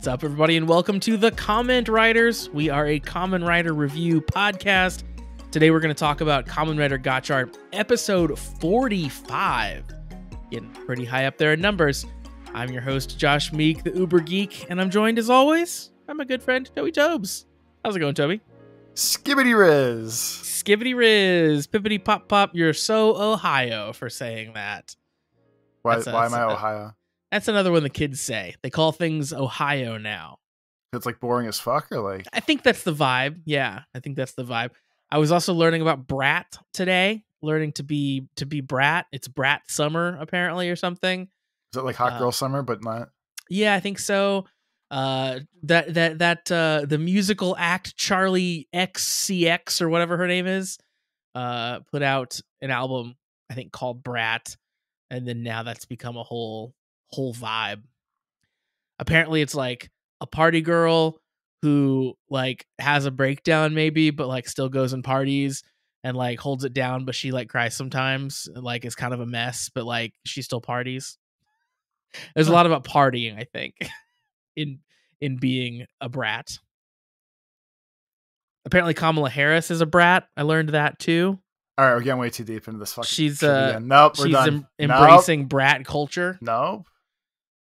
What's up, everybody, and welcome to the Kamen Writers. We are a Kamen Rider review podcast. Today we're going to talk about Kamen Rider Gotchard, episode 45. Getting pretty high up there in numbers. I'm your host, Josh Meek, the Uber Geek, and I'm joined, as always, by my good friend, Toby Tobes. How's it going, Toby? Skibbity Riz. Skibbity Riz. Pippity Pop Pop. You're so Ohio for saying that. Why am I Ohio? That's another one the kids say. They call things Ohio now. It's like boring as fuck, or like? I think that's the vibe. Yeah, I think that's the vibe. I was also learning about brat today. Learning to be brat. It's brat summer apparently, or something. Is it like hot girl summer, but not? Yeah, I think so. The musical act Charlie XCX or whatever her name is, put out an album I think called Brat, and then now that's become a whole vibe. Apparently it's like a party girl who like has a breakdown maybe, but like still goes and parties and like holds it down, but she like cries sometimes and like is kind of a mess, but like she still parties. There's a lot about partying, I think, in being a brat. Apparently Kamala Harris is a brat. I learned that too. All right, we're getting way too deep into this fucking. She's nope, we're done. Embracing brat culture. Nope.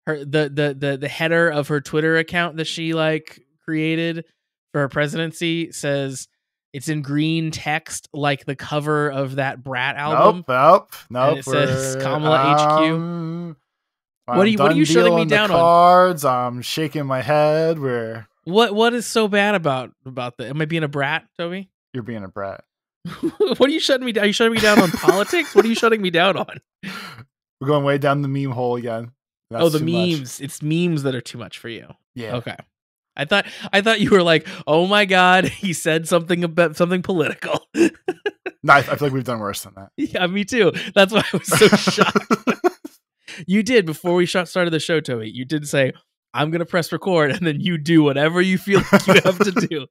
Her the header of her Twitter account that she like created for her presidency says it's in green text like the cover of that Brat album. Nope. And it says Kamala HQ. What are you shutting me down on? Cards. I'm shaking my head. What is so bad about that? Am I being a brat, Toby? You're being a brat. What are you shutting me down? Are you shutting me down on politics? What are you shutting me down on? We're going way down the meme hole again. That's the memes. Much. It's memes that are too much for you. Yeah. Okay. I thought you were like, oh my God, he said something about something political. No, I feel like we've done worse than that. Yeah, me too. That's why I was so shocked. You did before we started the show, Toby. You did say, I'm going to press record, and then you do whatever you feel like you have to do.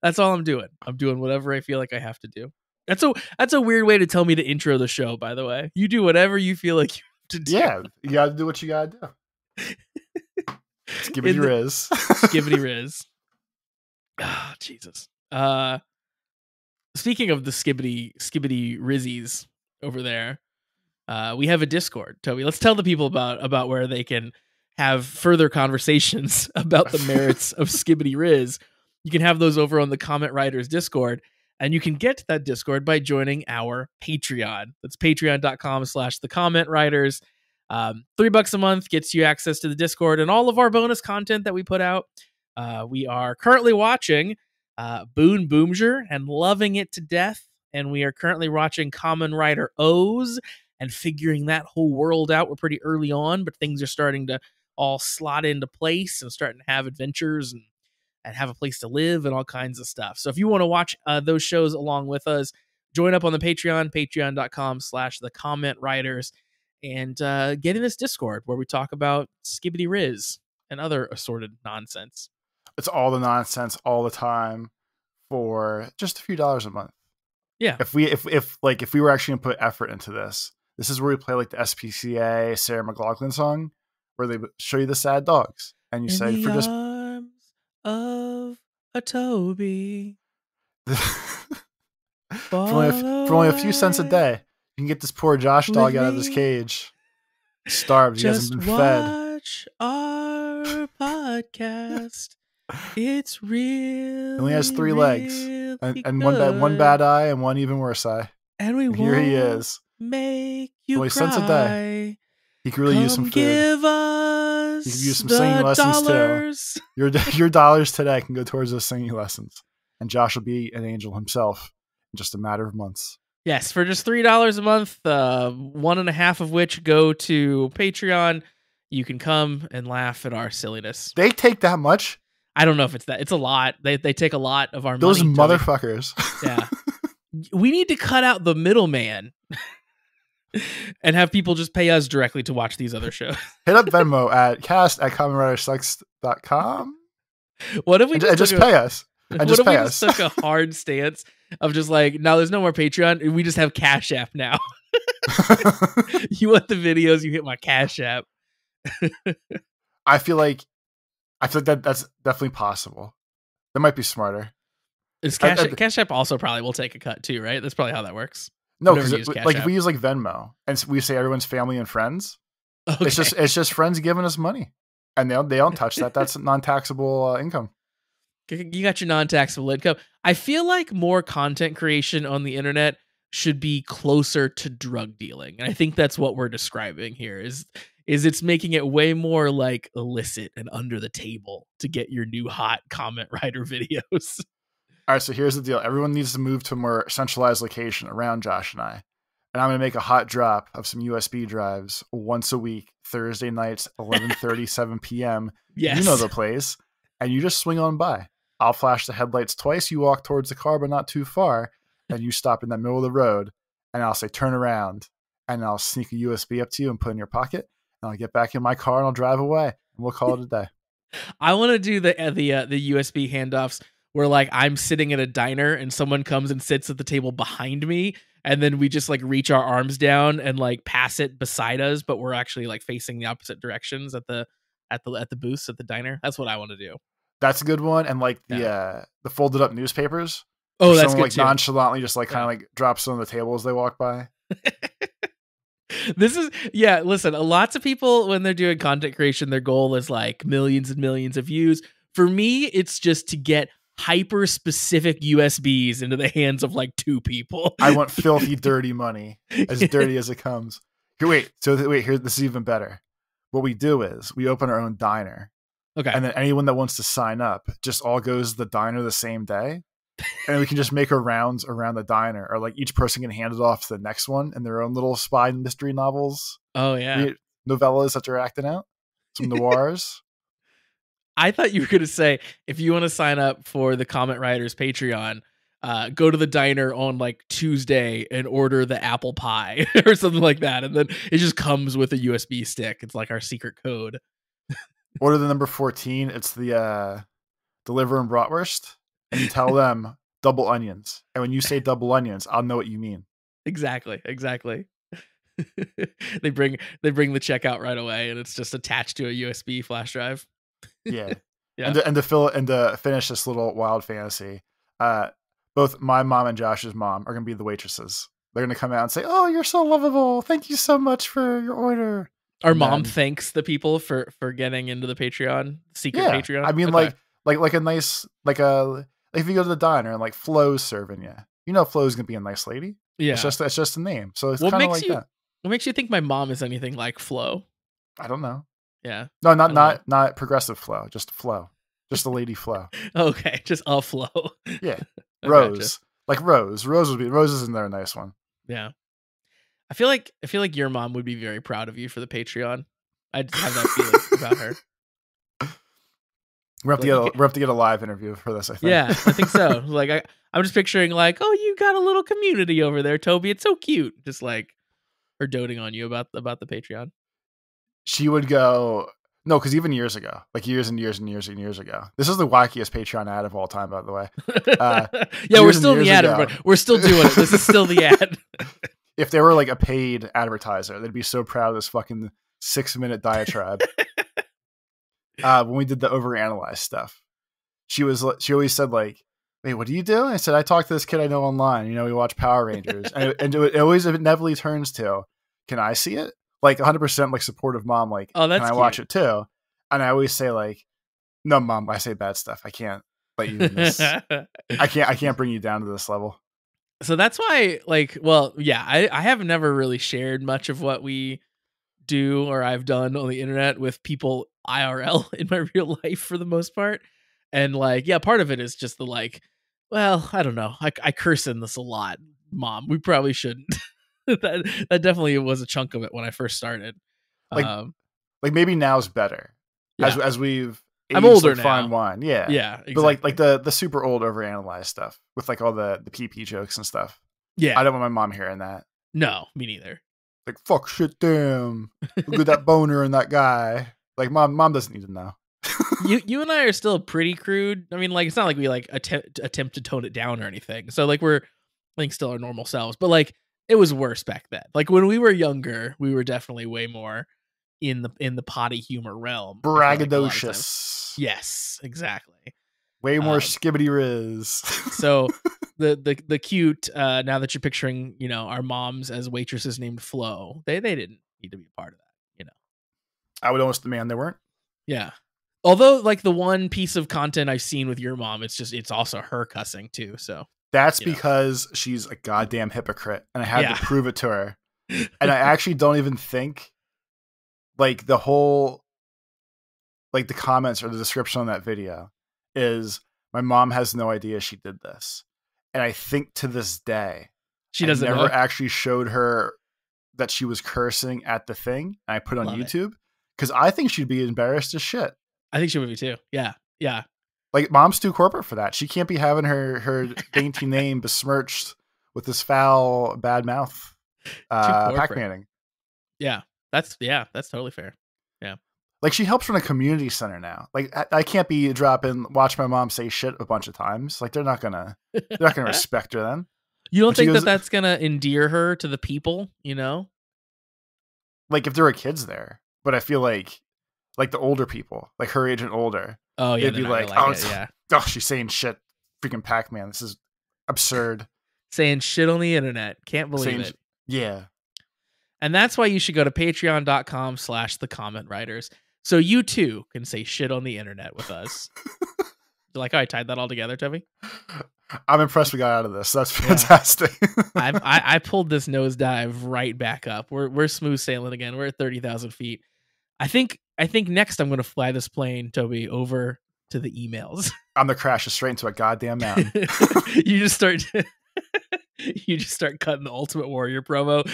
That's all I'm doing. I'm doing whatever I feel like I have to do. That's a weird way to tell me to intro the show, by the way. You do whatever you feel like you have to do. Yeah, you got to do what you got to do. Skibbity Riz. Skibbity Riz. Oh, Jesus. Speaking of the skibbity Rizzies over there, we have a Discord, Toby. Let's tell the people about where they can have further conversations about the merits of Skibbity Riz. You can have those over on the Kamen Writers Discord, and you can get to that Discord by joining our Patreon. That's patreon.com/thecommentwriters. $3 a month gets you access to the Discord and all of our bonus content that we put out. We are currently watching Boon Boomjer and loving it to death, and we are currently watching Kamen Rider O's and figuring that whole world out. We're pretty early on, but things are starting to all slot into place and starting to have adventures and have a place to live and all kinds of stuff. So if you want to watch those shows along with us, join up on the Patreon, patreon.com/thecommentwriters, and get in this Discord where we talk about Skibbity Riz and other assorted nonsense. It's all the nonsense all the time for just a few dollars a month. Yeah. If we were actually gonna put effort into this is where we play like the SPCA Sarah McLachlan song where they show you the sad dogs and you say for just arms of a Toby for only a few cents a day, you can get this poor Josh dog out of his cage. Starved. He hasn't been fed. Watch our podcast. It's real. He only has 3 legs and one bad eye and one even worse eye. And here he is. Make you only cry. Cents a day. He could really use some food. Give us he could use some singing lessons too. Your dollars today can go towards those singing lessons, and Josh will be an angel himself in just a matter of months. Yes, for just $3 a month, 1.5 of which go to Patreon. You can come and laugh at our silliness. They take that much? I don't know if it's that. It's a lot. They take a lot of our those money. Those motherfuckers. Yeah. We need to cut out the middleman and have people just pay us directly to watch these other shows. Hit up Venmo at cast@commonwritersucks.com. What if we just pay us? And what just if pay we us? just took a hard stance of just like, no, there's no more Patreon. We just have Cash App now. You want the videos, you hit my Cash App. I feel like I feel like that's definitely possible. That might be smarter. Is Cash App also probably will take a cut too, right? That's probably how that works. No, because like if we use like Venmo and we say everyone's family and friends, okay. it's just friends giving us money, and they don't touch that. That's non-taxable income. You got your non-taxable income. I feel like more content creation on the internet should be closer to drug dealing, and I think that's what we're describing here. Is it's making it way more like illicit and under the table to get your new hot comment writer videos. All right, so here's the deal. Everyone needs to move to a more centralized location around Josh and I. And I'm going to make a hot drop of some USB drives once a week, Thursday nights, 11:30, 7 p.m. Yes. You know the place. And you just swing on by. I'll flash the headlights twice. You walk towards the car, but not too far. And you stop in the middle of the road. And I'll say, turn around. And I'll sneak a USB up to you and put it in your pocket. And I'll get back in my car and I'll drive away. And we'll call it a day. I want to do the USB handoffs where like I'm sitting at a diner and someone comes and sits at the table behind me, and then we just like reach our arms down and like pass it beside us, but we're actually like facing the opposite directions at the booths at the diner. That's what I want to do. That's a good one. And like the folded up newspapers. Oh, that's good like too. Nonchalantly just like kind of like drops on the table as they walk by. This is listen, lots of people when they're doing content creation, their goal is like millions and millions of views. For me, it's just to get hyper specific USBs into the hands of like 2 people. I want filthy, dirty money, as dirty as it comes. Here, this is even better. What we do is we open our own diner. Okay. And then anyone that wants to sign up just all goes to the diner the same day. And we can just make our rounds around the diner, or like each person can hand it off to the next one in their own little spy mystery novels. Oh yeah. Novellas that they're acting out. Some noirs. I thought you were going to say, if you want to sign up for the Comment Writers Patreon, go to the diner on like Tuesday and order the apple pie or something like that. And then it just comes with a USB stick. It's like our secret code. Order the number 14. It's the deliver and bratwurst. And you tell them double onions. And when you say double onions, I'll know what you mean. Exactly. They bring the checkout right away, and it's just attached to a USB flash drive. Yeah. And to finish this little wild fantasy, both my mom and Josh's mom are going to be the waitresses. They're going to come out and say, "Oh, you're so lovable. Thank you so much for your order." Our mom thanks the people for getting into the Patreon, Patreon. I mean, okay. like a nice, like if you go to the diner and like Flo's serving you, you know Flo's going to be a nice lady. Yeah. It's just a name. So it's kind of like that. What makes you think my mom is anything like Flo? I don't know. Yeah. No, not progressive Flo, just Flo. Just the lady Flo. Okay, just a Flo. Yeah. Rose. Gotcha. Like Rose. Rose is in there a nice one. Yeah. I feel like your mom would be very proud of you for the Patreon. I just have that feeling about her. We're have to get a live interview for this, I think. Yeah, I think so. Like I'm just picturing like, oh, you got a little community over there, Toby. It's so cute. Just like her doting on you about the Patreon. She would go, no, because even years ago, like years and years and years and years ago, this is the wackiest Patreon ad of all time, by the way. Yeah, we're still in the ad, everybody. We're still doing it. This is still the ad. If they were like a paid advertiser, they'd be so proud of this fucking 6-minute diatribe. When we did the overanalyze stuff, she always said like, "Wait, what do you do?" And I said, "I talk to this kid I know online. You know, we watch Power Rangers," and it always inevitably turns to, "Can I see it?" Like 100% like supportive mom. Like, oh, that's can I cute. watch it too? And I always say like, "No, mom, I say bad stuff. I can't let you in this. I can't bring you down to this level." So that's why, like, well, yeah, I have never really shared much of what we do or I've done on the internet with people IRL in my real life for the most part. And like, yeah, part of it is just the like, well, I don't know. I curse in this a lot, Mom. We probably shouldn't. that definitely was a chunk of it when I first started. Like maybe now's better. Yeah. As we've aged, I'm older like now. Fine wine. Yeah. Yeah. Exactly. But like the super old overanalyzed stuff with like all the PP jokes and stuff. Yeah. I don't want my mom hearing that. No, me neither. Like, fuck shit, damn. Look at that boner in that guy. Like, mom doesn't need to know. you and I are still pretty crude. I mean, like, it's not like we like attempt to tone it down or anything. So like we're like still our normal selves, but like it was worse back then. Like when we were younger, we were definitely way more in the potty humor realm. I feel like a lot of times. Braggadocious. Yes, exactly. Way more skibbity riz. So the cute, now that you're picturing, our moms as waitresses named Flo, they didn't need to be a part of that, I would almost demand they weren't. Yeah. Although, like, the one piece of content I've seen with your mom, it's also her cussing too. So that's because she's a goddamn hypocrite, and I had to prove it to her. And I actually don't even think, like, the whole, like, the comments or the description on that video is, my mom has no idea she did this. And I think to this day, she doesn't never know. actually showed her that she was cursing at the thing. And I put it on YouTube because I think she'd be embarrassed as shit. I think she would be too. Yeah. Yeah. Like, mom's too corporate for that. She can't be having her dainty name besmirched with this foul bad mouth Pac-Manning. Yeah. That's totally fair. Yeah. Like, she helps run a community center now. Like, I can't be watch my mom say shit a bunch of times. Like, they're not gonna respect her then. You don't think that's gonna endear her to the people, Like, if there were kids there, but I feel like the older people, like her age and older, they'd be like, oh, she's saying shit, freaking Pac-Man. This is absurd. Saying shit on the internet. Can't believe it. Yeah. And that's why you should go to patreon.com/thecommentwriters. So you too can say shit on the internet with us. You're like, oh, I tied that all together, Toby. I'm impressed we got out of this. That's fantastic. Yeah. I pulled this nosedive right back up. We're smooth sailing again. We're at 30,000 feet. I think next I'm going to fly this plane, Toby, over to the emails. I'm going to crash it straight into a goddamn mountain. You just start cutting the Ultimate Warrior promo,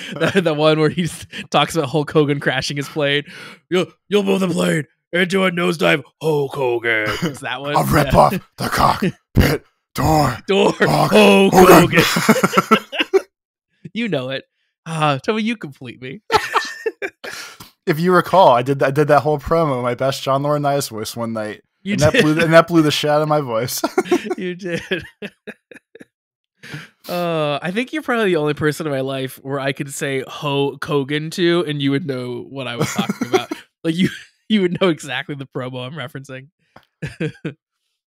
the one where he talks about Hulk Hogan crashing his plane. You'll move the plane into a nosedive, Hulk Hogan. It's that one. I'll rip off the cockpit door. Hulk Hogan. You know it. Tell me you complete me. If you recall, I did that whole promo, my best John Laurinaitis voice one night. That blew the shit out of my voice. You did. I think you're probably the only person in my life where I could say Hulk Hogan to, and you would know what I was talking about. Like you would know exactly the promo I'm referencing.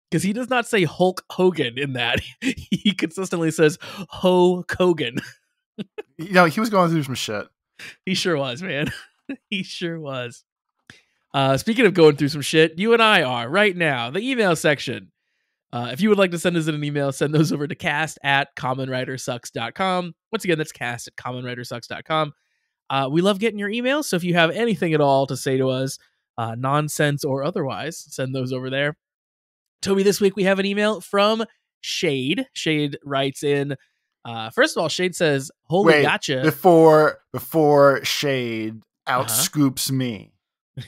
Because he does not say Hulk Hogan in that. He consistently says Ho Hogan. He was going through some shit. He sure was, man. He sure was. Speaking of going through some shit, you and I are right now. The email section. If you would like to send us an email, send those over to cast@commonwritersucks.com. Once again, that's cast@commonwritersucks.com. We love getting your emails, so if you have anything at all to say to us, nonsense or otherwise, send those over there. Toby, this week we have an email from Shade. Shade writes in, first of all, Shade says, holy gotcha. Before Shade outscoops me.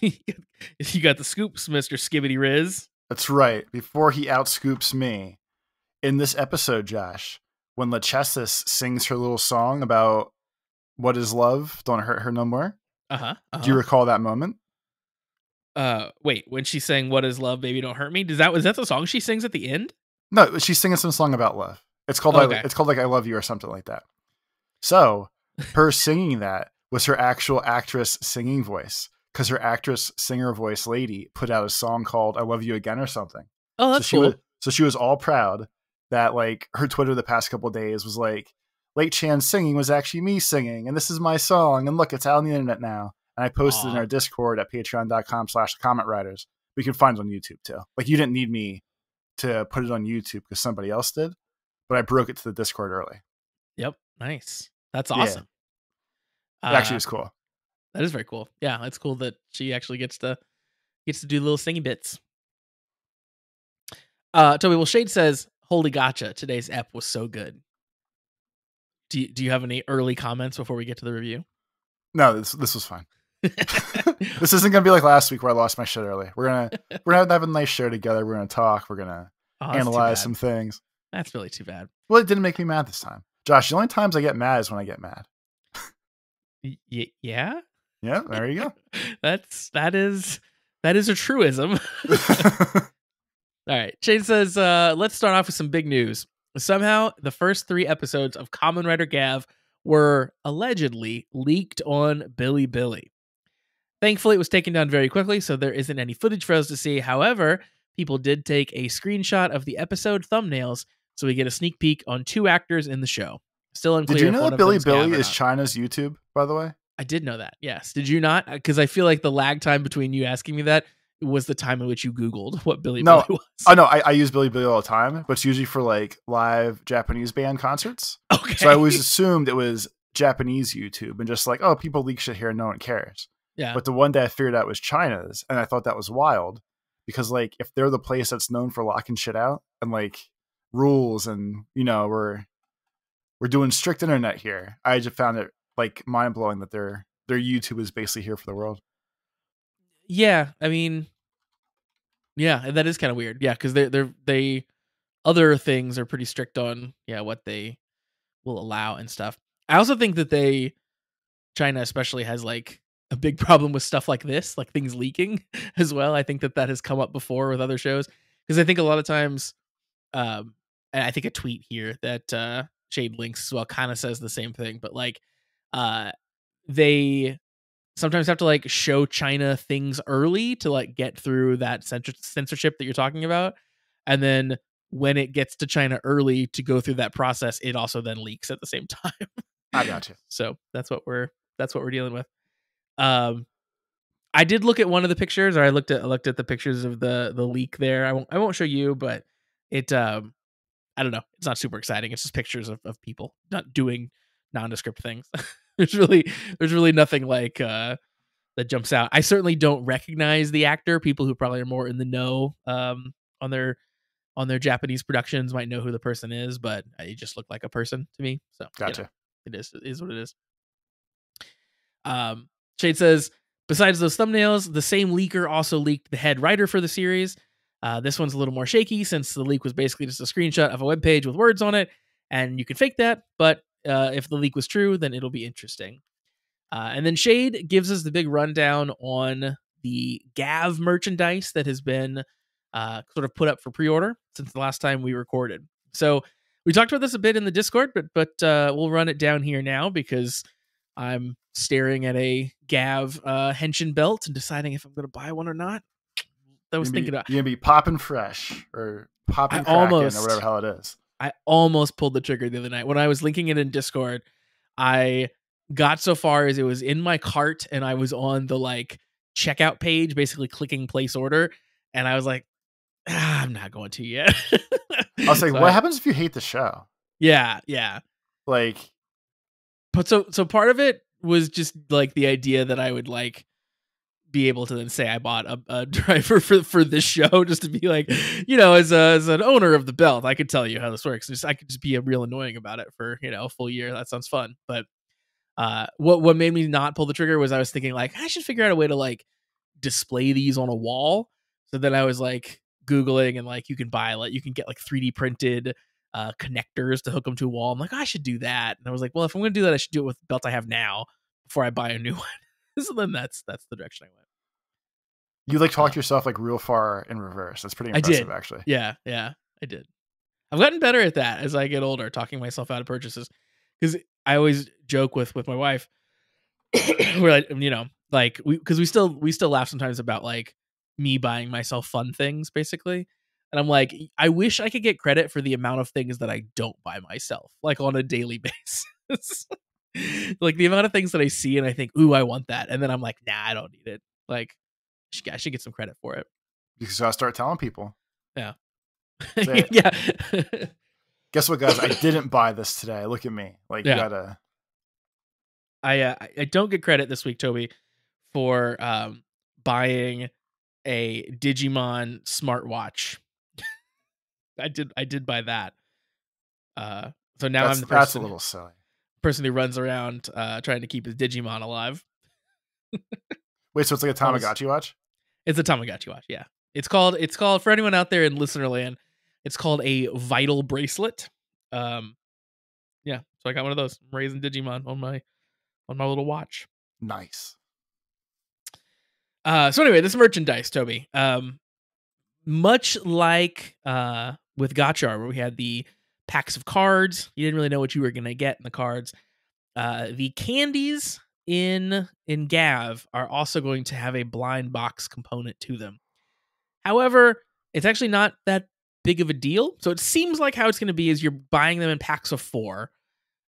You got the scoops, Mr. Skibbity Riz. That's right. Before he outscoops me. In this episode, Josh, when LaChessis sings her little song about what is love, don't hurt her no more. Do you recall that moment? Wait, when she's saying "What is love, baby, don't hurt me"? Was that the song she sings at the end? No, she's singing some song about love. It's called it's called like "I Love You" or something like that. So her singing that was her actual actress singing voice, because her actress singer voice lady put out a song called "I Love You Again" or something. Oh, that's cool. So she was all proud that, like, her Twitter the past couple of days was like, Late Chan's singing was actually me singing, and this is my song, and look, it's out on the internet now. And I posted in our Discord at patreon.com/commentwriters. We can find it on YouTube too. Like, you didn't need me to put it on YouTube because somebody else did, but I broke it to the Discord early. Yep. Nice. That's awesome. Yeah. It actually was cool. That is very cool. Yeah, it's cool that she actually gets to do little singing bits. Toby, well, Shade says, holy gotcha, today's ep was so good. Do you have any early comments before we get to the review? No, this was fine. This isn't gonna be like last week where I lost my shit early. We're gonna have a nice show together. We're gonna talk. We're gonna analyze some things. That's really too bad. Well, it didn't make me mad this time, Josh. The only times I get mad is when I get mad. Yeah. Yeah. There you go. that is a truism. All right. Shane says, let's start off with some big news. Somehow, the first 3 episodes of Kamen Rider Gav were allegedly leaked on Billy. Thankfully, it was taken down very quickly, so there isn't any footage for us to see. However, people did take a screenshot of the episode thumbnails, so we get a sneak peek on 2 actors in the show. Still unclear. Did you if know one that of them's Billy Gav or is not. China's YouTube, by the way? I did know that. Yes. Did you not? Because I feel like the lag time between you asking me that was the time in which you Googled what Billy No. was. Oh no, I use Billy all the time, but it's usually for like live Japanese band concerts. Okay. So I always assumed it was Japanese YouTube and just like, oh, people leak shit here and no one cares. Yeah. But the one day I figured out was China's, and I thought that was wild because like if they're the place that's known for locking shit out and like rules and we're doing strict internet here, I just found it like mind blowing that their YouTube is basically here for the world. Yeah, I mean, yeah, that is kind of weird. Yeah, because they other things are pretty strict on what they will allow and stuff. I also think that China especially has like a big problem with stuff like this, like things leaking as well. I think that has come up before with other shows because I think a lot of times, and I think a tweet here that Shade links as well kind of says the same thing, but like, they sometimes have to like show China things early to like get through that censorship that you're talking about, and then when it gets to China early to go through that process, it also then leaks at the same time. I got you. So that's what we're dealing with. I did look at one of the pictures, or I looked at the pictures of the leak there. I won't show you, but it I don't know. It's not super exciting. It's just pictures of people not doing nondescript things. there's really nothing like that jumps out. I certainly don't recognize the actor. People who probably are more in the know on their Japanese productions might know who the person is, but it just looked like a person to me. So Gotcha. It is what it is. Shade says, besides those thumbnails, the same leaker also leaked the head writer for the series. This one's a little more shaky since the leak was basically just a screenshot of a web page with words on it, and you can fake that, but if the leak was true, then it'll be interesting. And then Shade gives us the big rundown on the Gav merchandise that has been sort of put up for pre-order since the last time we recorded. So we talked about this a bit in the Discord, but we'll run it down here now because I'm staring at a Gav Henshin belt and deciding if I'm going to buy one or not. I was thinking about you're gonna be popping fresh or popping cracking or whatever the hell it is. I almost pulled the trigger the other night when I was linking it in Discord. I got so far as it was in my cart and I was on the like checkout page, basically clicking place order, and I was like, I'm not going to yet. I was like, what happens if you hate the show? Yeah. Like, but so part of it was just like the idea that I would like be able to then say I bought a driver for this show, just to be like, as an owner of the belt, I could tell you how this works. I could just be real annoying about it for a full year. That sounds fun. But what made me not pull the trigger was I was thinking like I should figure out a way to like display these on a wall. So then I was like Googling and like you can get like 3D printed connectors to hook them to a wall. I'm like, I should do that. And I was like, well, if I'm going to do that, I should do it with the belt I have now before I buy a new one. So then that's the direction I went. You like talk yourself like real far in reverse. That's pretty impressive, actually. Yeah, I did. I've gotten better at that as I get older, talking myself out of purchases. Because I always joke with my wife, we're like, because we still laugh sometimes about like me buying myself fun things, basically. And I'm like, I wish I could get credit for the amount of things that I don't buy myself, like on a daily basis. Like the amount of things that I see and I think, ooh, I want that. And then I'm like, nah, I don't need it. Like, I should get some credit for it. You gotta start telling people. Yeah. Yeah. Guess what, guys? I didn't buy this today. Look at me. Like, you gotta. I don't get credit this week, Toby, for buying a Digimon smartwatch. I did buy that. So now I'm the person. That's a little silly. Person who runs around trying to keep his Digimon alive. Wait, so it's like a Tamagotchi watch? It's a Tamagotchi watch, yeah. It's called for anyone out there in listener land, it's called a Vital bracelet. Yeah, so I got one of those. I'm raising Digimon on my little watch. Nice. So anyway, this merchandise, Toby. Much like with Gotchard, where we had the packs of cards, you didn't really know what you were going to get in the cards. The candies in Gav are also going to have a blind box component to them. However, it's actually not that big of a deal. So it seems like how it's going to be is you're buying them in packs of 4,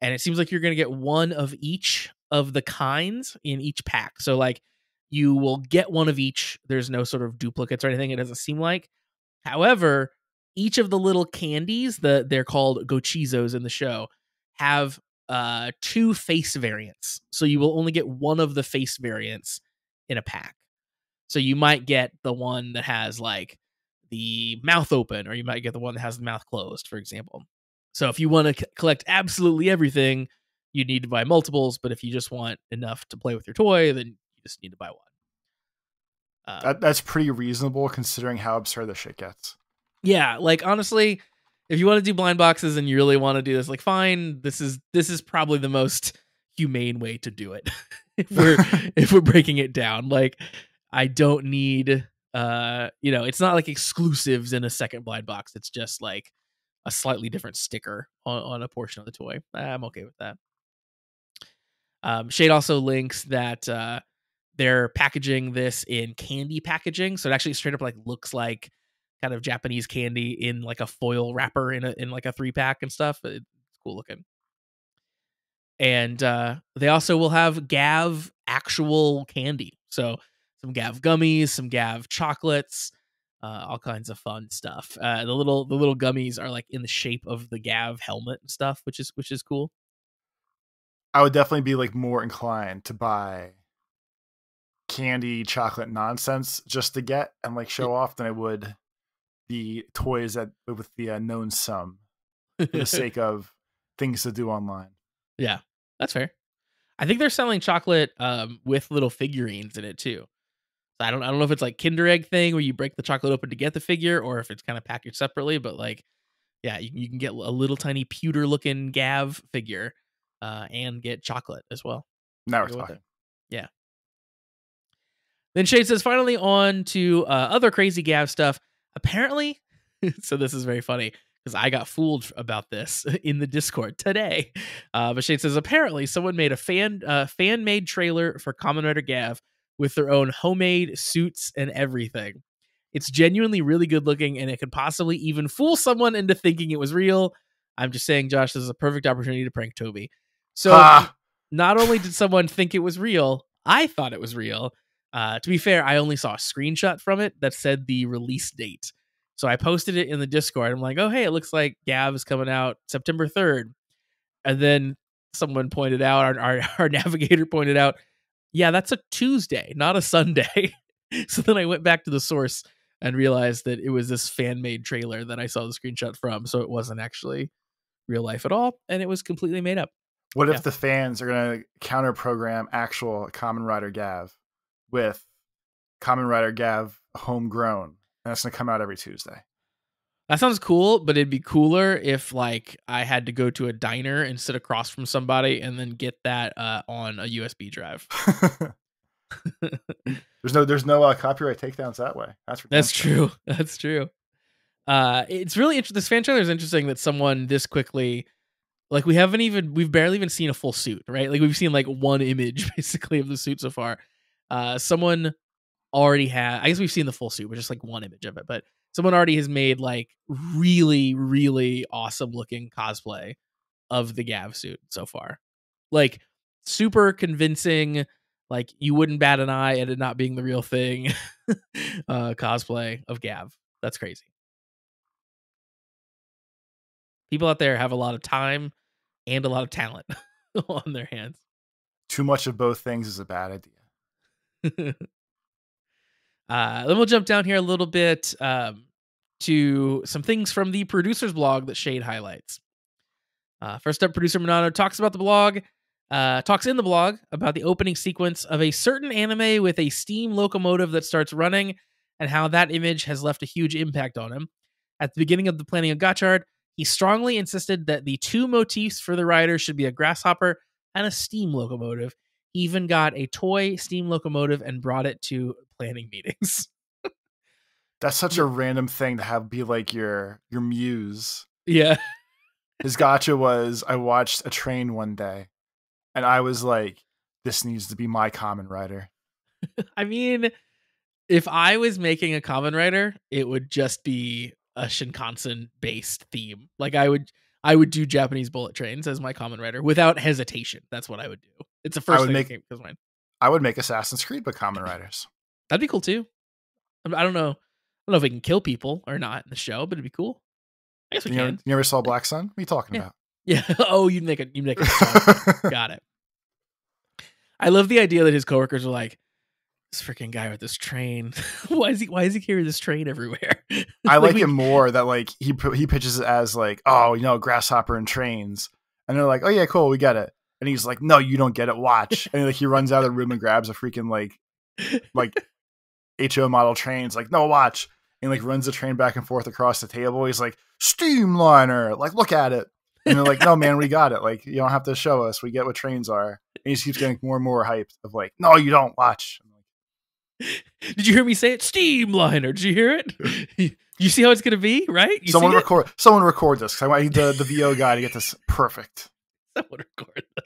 and it seems like you're going to get one of each of the kinds in each pack. So like you will get one of each. There's no sort of duplicates or anything. It doesn't seem like. However, each of the little candies, they're called gochizos in the show, have 2 face variants. So you will only get one of the face variants in a pack. So you might get the one that has like the mouth open, or you might get the one that has the mouth closed, for example. So if you want to collect absolutely everything, you need to buy multiples. But if you just want enough to play with your toy, then you just need to buy one. That's pretty reasonable considering how absurd this shit gets. Yeah, like honestly, if you want to do blind boxes and you really want to do this, like fine, this is probably the most humane way to do it. if we're breaking it down, like I don't need it's not like exclusives in a second blind box. It's just like a slightly different sticker on a portion of the toy. I'm okay with that. Shade also links that they're packaging this in candy packaging, so it actually straight up like looks like kind of Japanese candy in like a foil wrapper in like a 3-pack and stuff. It's cool looking. And they also will have Gav actual candy, so some Gav gummies, some Gav chocolates, all kinds of fun stuff. The little gummies are like in the shape of the Gav helmet and stuff, which is cool. I would definitely be like more inclined to buy candy chocolate nonsense just to get and like show off than I would the toys that with the known sum for the sake of things to do online. Yeah, that's fair. I think they're selling chocolate with little figurines in it too. So I don't know if it's like Kinder Egg thing where you break the chocolate open to get the figure, or if it's kind of packaged separately. But like, yeah, you can get a little tiny pewter looking Gav figure and get chocolate as well. Now we're talking. Yeah. Then Shade says, finally on to other crazy Gav stuff. Apparently, so this is very funny because I got fooled about this in the Discord today. But Shade says, apparently someone made a fan-made trailer for Kamen Rider Gav with their own homemade suits and everything. It's genuinely really good looking, and it could possibly even fool someone into thinking it was real. I'm just saying, Josh, this is a perfect opportunity to prank Toby. So not only did someone think it was real, I thought it was real. To be fair, I only saw a screenshot from it that said the release date. So I posted it in the Discord. I'm like, oh, hey, it looks like Gav is coming out September 3rd. And then someone pointed out, our navigator pointed out, yeah, that's a Tuesday, not a Sunday. So then I went back to the source and realized that it was this fan-made trailer that I saw the screenshot from. So it wasn't actually real life at all. And it was completely made up. What if the fans are going to counter program actual Kamen Rider Gav with Kamen Rider Gav homegrown, and that's going to come out every Tuesday? That sounds cool, but it'd be cooler if like I had to go to a diner and sit across from somebody and then get that on a USB drive. There's no copyright takedowns that way. That's true. That's true. It's really interesting. This fan trailer is interesting that someone this quickly, like we've barely even seen a full suit, right? Like we've seen like one image basically of the suit so far. Someone already had, I guess we've seen the full suit, but just like one image of it, but someone already has made like really, really awesome looking cosplay of the Gav suit so far. Like super convincing, like you wouldn't bat an eye at it not being the real thing. Cosplay of Gav. That's crazy. People out there have a lot of time and a lot of talent on their hands. Too much of both things is a bad idea. Then we'll jump down here a little bit to some things from the producer's blog that Shade highlights. First up, producer Monano talks in the blog about the opening sequence of a certain anime with a steam locomotive that starts running and how that image has left a huge impact on him. At the beginning of the planning of Gotchard, he strongly insisted that the 2 motifs for the rider should be a grasshopper and a steam locomotive. He even got a toy steam locomotive and brought it to planning meetings. That's such a random thing to have be like your muse. Yeah. His gotcha was, I watched a train one day and I was like, this needs to be my Kamen Rider. I mean, if I was making a Kamen Rider, it would just be a Shinkansen based theme. Like I would do Japanese bullet trains as my Kamen Rider without hesitation. That's what I would do. It's the first thing that came to mind. I would make Assassin's Creed with Kamen Riders. That'd be cool too. I don't know. I don't know if we can kill people or not in the show, but it'd be cool. I guess we can. You ever saw Black Sun? What are you talking about? Yeah. Oh, you make it. Got it. I love the idea that his coworkers are like, this freaking guy with this train. why is he carrying this train everywhere? I like it more that like he pitches it as like, oh, grasshopper and trains, and they're like, oh yeah, cool, we get it. And he's like, no, you don't get it. Watch. And like he runs out of the room and grabs a freaking like HO model trains. Like, no, watch. And like runs the train back and forth across the table. He's like, Steamliner. Like, look at it. And they're like, no, man, we got it. Like, you don't have to show us. We get what trains are. And he just keeps getting more and more hyped of like, no, you don't. Watch. Did you hear me say it? Steamliner. Did you hear it? You see how it's going to be, right? Someone record this. I want the VO guy to get this perfect. Someone record this.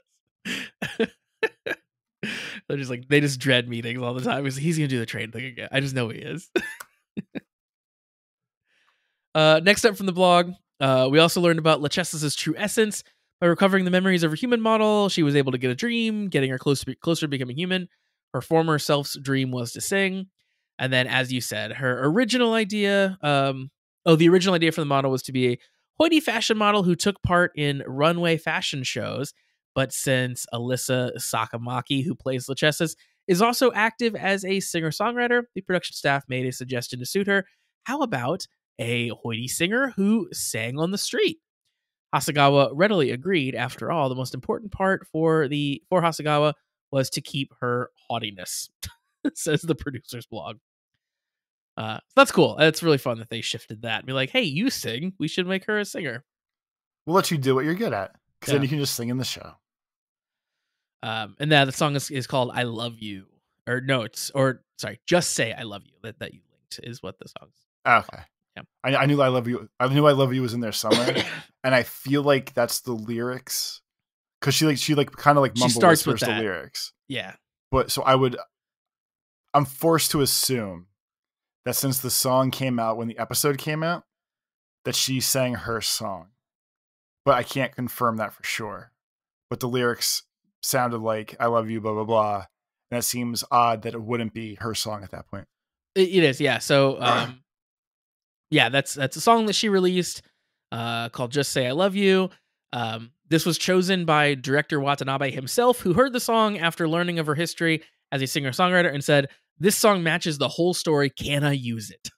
They're just like, they just dread meetings all the time because he's going to do the train thing again. I just know he is. Next up from the blog, we also learned about Lechessis' true essence. By recovering the memories of her human model, she was able to get a dream, getting her closer to becoming human. Her former self's dream was to sing. And then, as you said, her original idea, the original idea for the model was to be a hoity fashion model who took part in runway fashion shows. But since Alyssa Sakamaki, who plays Lechessis, is also active as a singer-songwriter, the production staff made a suggestion to suit her. How about a hoity singer who sang on the street? Hasegawa readily agreed. After all, the most important part for Hasegawa was to keep her haughtiness, says the producer's blog. So that's cool. It's really fun that they shifted that. Be like, hey, you sing. We should make her a singer. We'll let you do what you're good at, because then you can just sing in the show. And the song is called "I Love You," just say "I Love You." That you linked is what the song's. Okay. Yeah. I knew "I Love You." I knew "I Love You" was in there somewhere, and I feel like that's the lyrics, because she kind of like mumble whispers the lyrics. Yeah. But so I'm forced to assume that since the song came out when the episode came out, that she sang her song, but I can't confirm that for sure. But the lyrics sounded like "I love you," blah blah blah, and it seems odd that it wouldn't be her song at that point. It is, yeah. So, yeah, that's a song that she released called "Just Say I Love You." This was chosen by director Watanabe himself, who heard the song after learning of her history as a singer-songwriter and said, "This song matches the whole story. Can I use it?"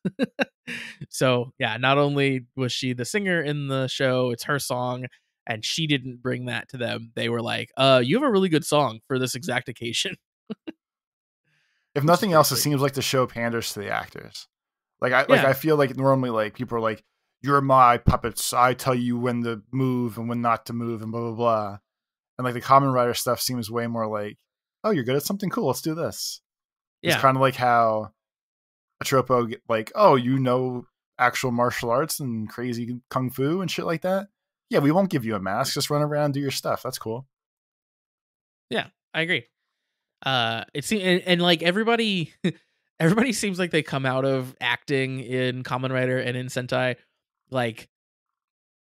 So, yeah, not only was she the singer in the show, it's her song, and she didn't bring that to them. They were like, you have a really good song for this exact occasion. If nothing else, it seems like the show panders to the actors. I feel like normally like people are like, you're my puppets. I tell you when to move and when not to move and blah, blah, blah. And like the Kamen Rider stuff seems way more like, oh, you're good at something cool. Let's do this. Yeah. It's kind of like how a tropo, like, oh, actual martial arts and crazy kung fu and shit like that. Yeah, we won't give you a mask. Just run around and do your stuff. That's cool. Yeah, I agree. It seems and like everybody seems like they come out of acting in Kamen Rider and in Sentai like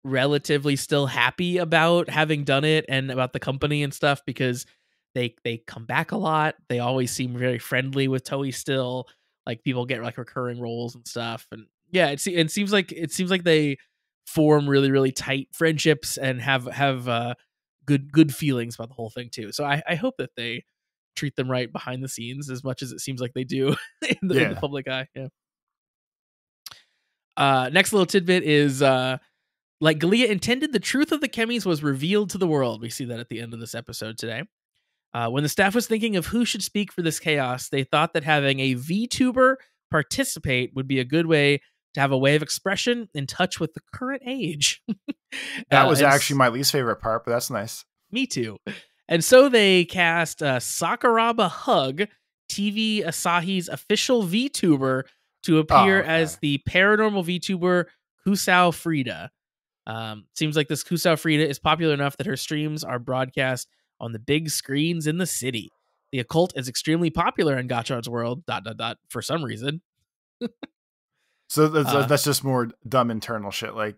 relatively still happy about having done it and about the company and stuff, because they come back a lot. They always seem very friendly with Toei still. Like people get like recurring roles and stuff, and yeah, it seems like they form really, really tight friendships and have good feelings about the whole thing too. So I hope that they treat them right behind the scenes as much as it seems like they do in the public eye. Yeah. Next little tidbit is like Galia intended, the truth of the chemis was revealed to the world. We see that at the end of this episode today. When the staff was thinking of who should speak for this chaos, they thought that having a VTuber participate would be a good way to have a way of expression in touch with the current age. That was actually my least favorite part, but that's nice. Me too. And so they cast Sakuraba Hug, TV Asahi's official VTuber, to appear as the paranormal VTuber Kusao Frida. Seems like this Kusao Frida is popular enough that her streams are broadcast on the big screens in the city. The occult is extremely popular in Gotchard's world, ... for some reason. So that's just more dumb internal shit. Like,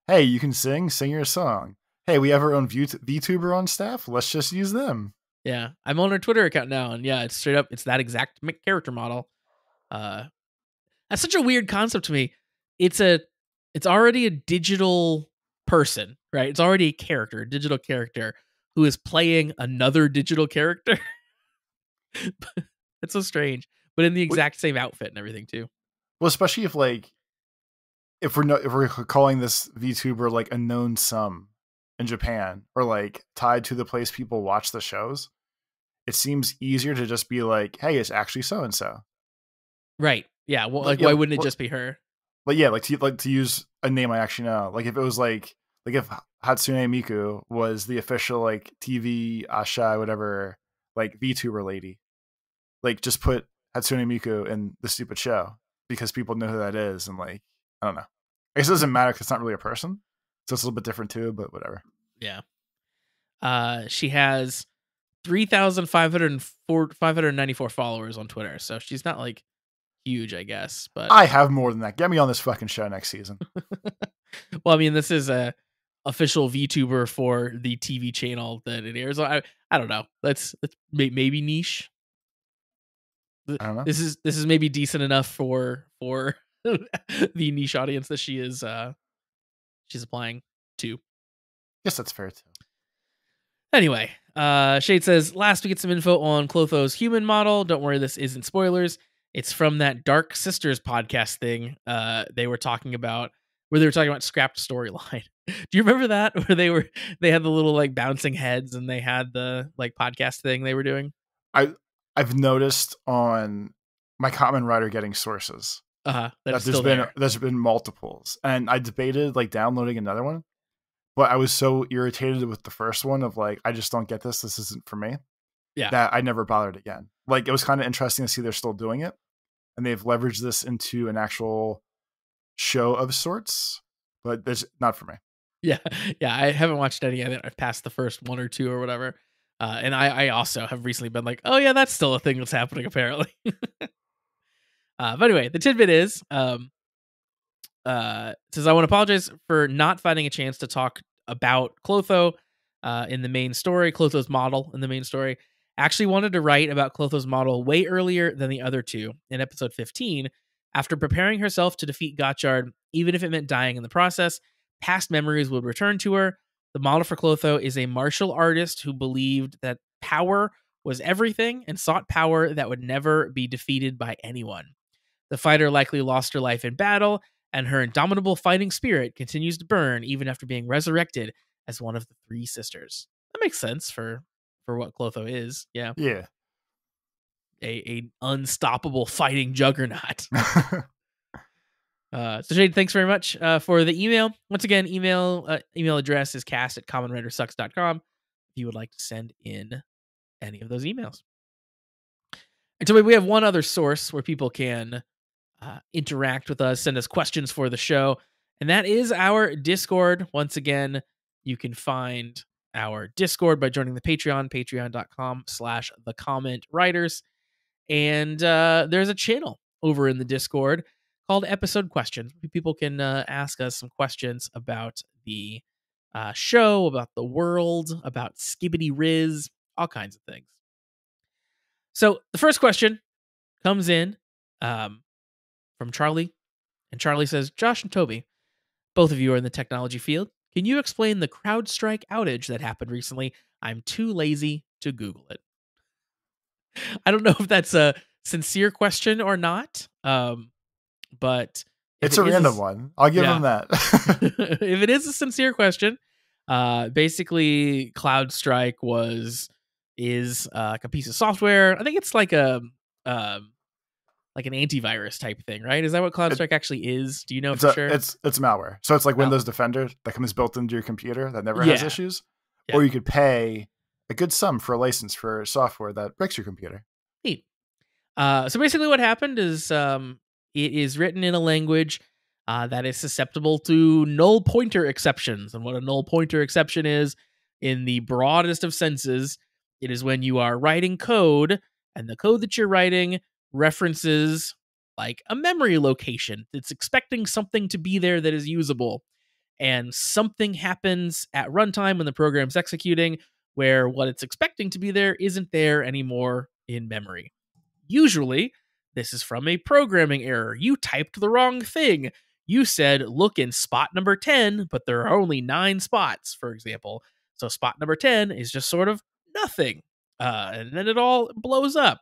hey, you can sing your song. Hey, we have our own VTuber on staff. Let's just use them. Yeah, I'm on her Twitter account now, and yeah, it's straight up. It's that exact character model. That's such a weird concept to me. It's already a digital person, right? It's already a character, a digital character who is playing another digital character. It's so strange, but in the exact same outfit and everything too. Well, especially if we're calling this VTuber like a known sum in Japan, or like tied to the place people watch the shows, it seems easier to just be like, hey, it's actually so and so. Right. Yeah. Well, like, why wouldn't it just be her? But yeah, like to use a name I actually know. Like if it was like if Hatsune Miku was the official like TV Asha whatever like VTuber lady, like just put Hatsune Miku in the stupid show because people know who that is, and like I don't know. I guess it doesn't matter because it's not really a person, so it's a little bit different too. But whatever. Yeah. She has 3,594 followers on Twitter, so she's not like huge, I guess. But I have more than that. Get me on this fucking show next season. Well, I mean, this is a official VTuber for the TV channel that it airs. I don't know. Let's maybe niche. I don't know. This is maybe decent enough for the niche audience that she's applying to. Yes, that's fair too. Anyway, Shade says, last we get some info on Clotho's human model. Don't worry, this isn't spoilers. It's from that Dark Sisters podcast thing they were talking about, where they were talking about scrapped storyline. Do you remember that? Where they had the little like bouncing heads and they had the like podcast thing they were doing? I've noticed on my Kamen Rider getting sources that there's been multiples. And I debated like downloading another one. But I was so irritated with the first one of like, I just don't get this. This isn't for me. Yeah. That I never bothered again. Like, it was kind of interesting to see they're still doing it. And they've leveraged this into an actual show of sorts. But it's not for me. Yeah. Yeah. I haven't watched any of it. I've passed the first one or two or whatever. And I also have recently been like, oh, yeah, that's still a thing that's happening, apparently. But anyway, the tidbit is... says, I want to apologize for not finding a chance to talk about Clotho in the main story, Clotho's model in the main story. Actually wanted to write about Clotho's model way earlier than the other two in episode 15. After preparing herself to defeat Gotchard, even if it meant dying in the process, past memories would return to her. The model for Clotho is a martial artist who believed that power was everything and sought power that would never be defeated by anyone. The fighter likely lost her life in battle, and her indomitable fighting spirit continues to burn even after being resurrected as one of the three sisters. That makes sense for what Clotho is. Yeah. Yeah. A unstoppable fighting juggernaut. So Jade, thanks very much for the email. Once again, email address is cast@commonwritersucks.com if you would like to send in any of those emails. And so we have one other source where people can interact with us, send us questions for the show, and that is our Discord. Once again, you can find our Discord by joining the patreon.com/thecommentwriters, and there's a channel over in the Discord called Episode Questions. People can ask us some questions about the show, about the world, about Skibbity Riz, all kinds of things. So the first question comes in from Charlie, and Charlie says, Josh and Toby, both of you are in the technology field. Can you explain the CrowdStrike outage that happened recently? I'm too lazy to Google it. I don't know if that's a sincere question or not, but it's a random one. I'll give him that. If it is a sincere question, basically CrowdStrike is like a piece of software. I think it's like like an antivirus type thing, right? Is that what CrowdStrike actually is? Do you know for sure? It's malware. So it's like Windows Defender that comes built into your computer that never has issues. Yeah. Or you could pay a good sum for a license for software that breaks your computer. Neat. So basically what happened is it is written in a language that is susceptible to null pointer exceptions. And what a null pointer exception is, in the broadest of senses, It is when you are writing code and the code that you're writing references like a memory location. It's expecting something to be there that is usable. And something happens at runtime when the program's executing where what it's expecting to be there isn't there anymore in memory. Usually, this is from a programming error. You typed the wrong thing. You said, look in spot number 10, but there are only 9 spots, for example. So spot number 10 is just sort of nothing. And then it all blows up.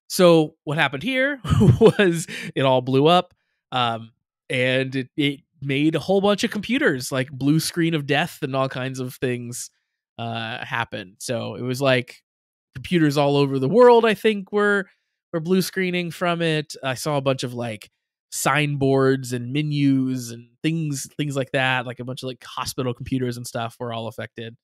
So what happened here was it all blew up. And it made a whole bunch of computers, like blue screen of death and all kinds of things happen. So it was like computers all over the world, I think, were blue screening from it. I saw a bunch of like signboards and menus and things like that. Like a bunch of like hospital computers and stuff were all affected.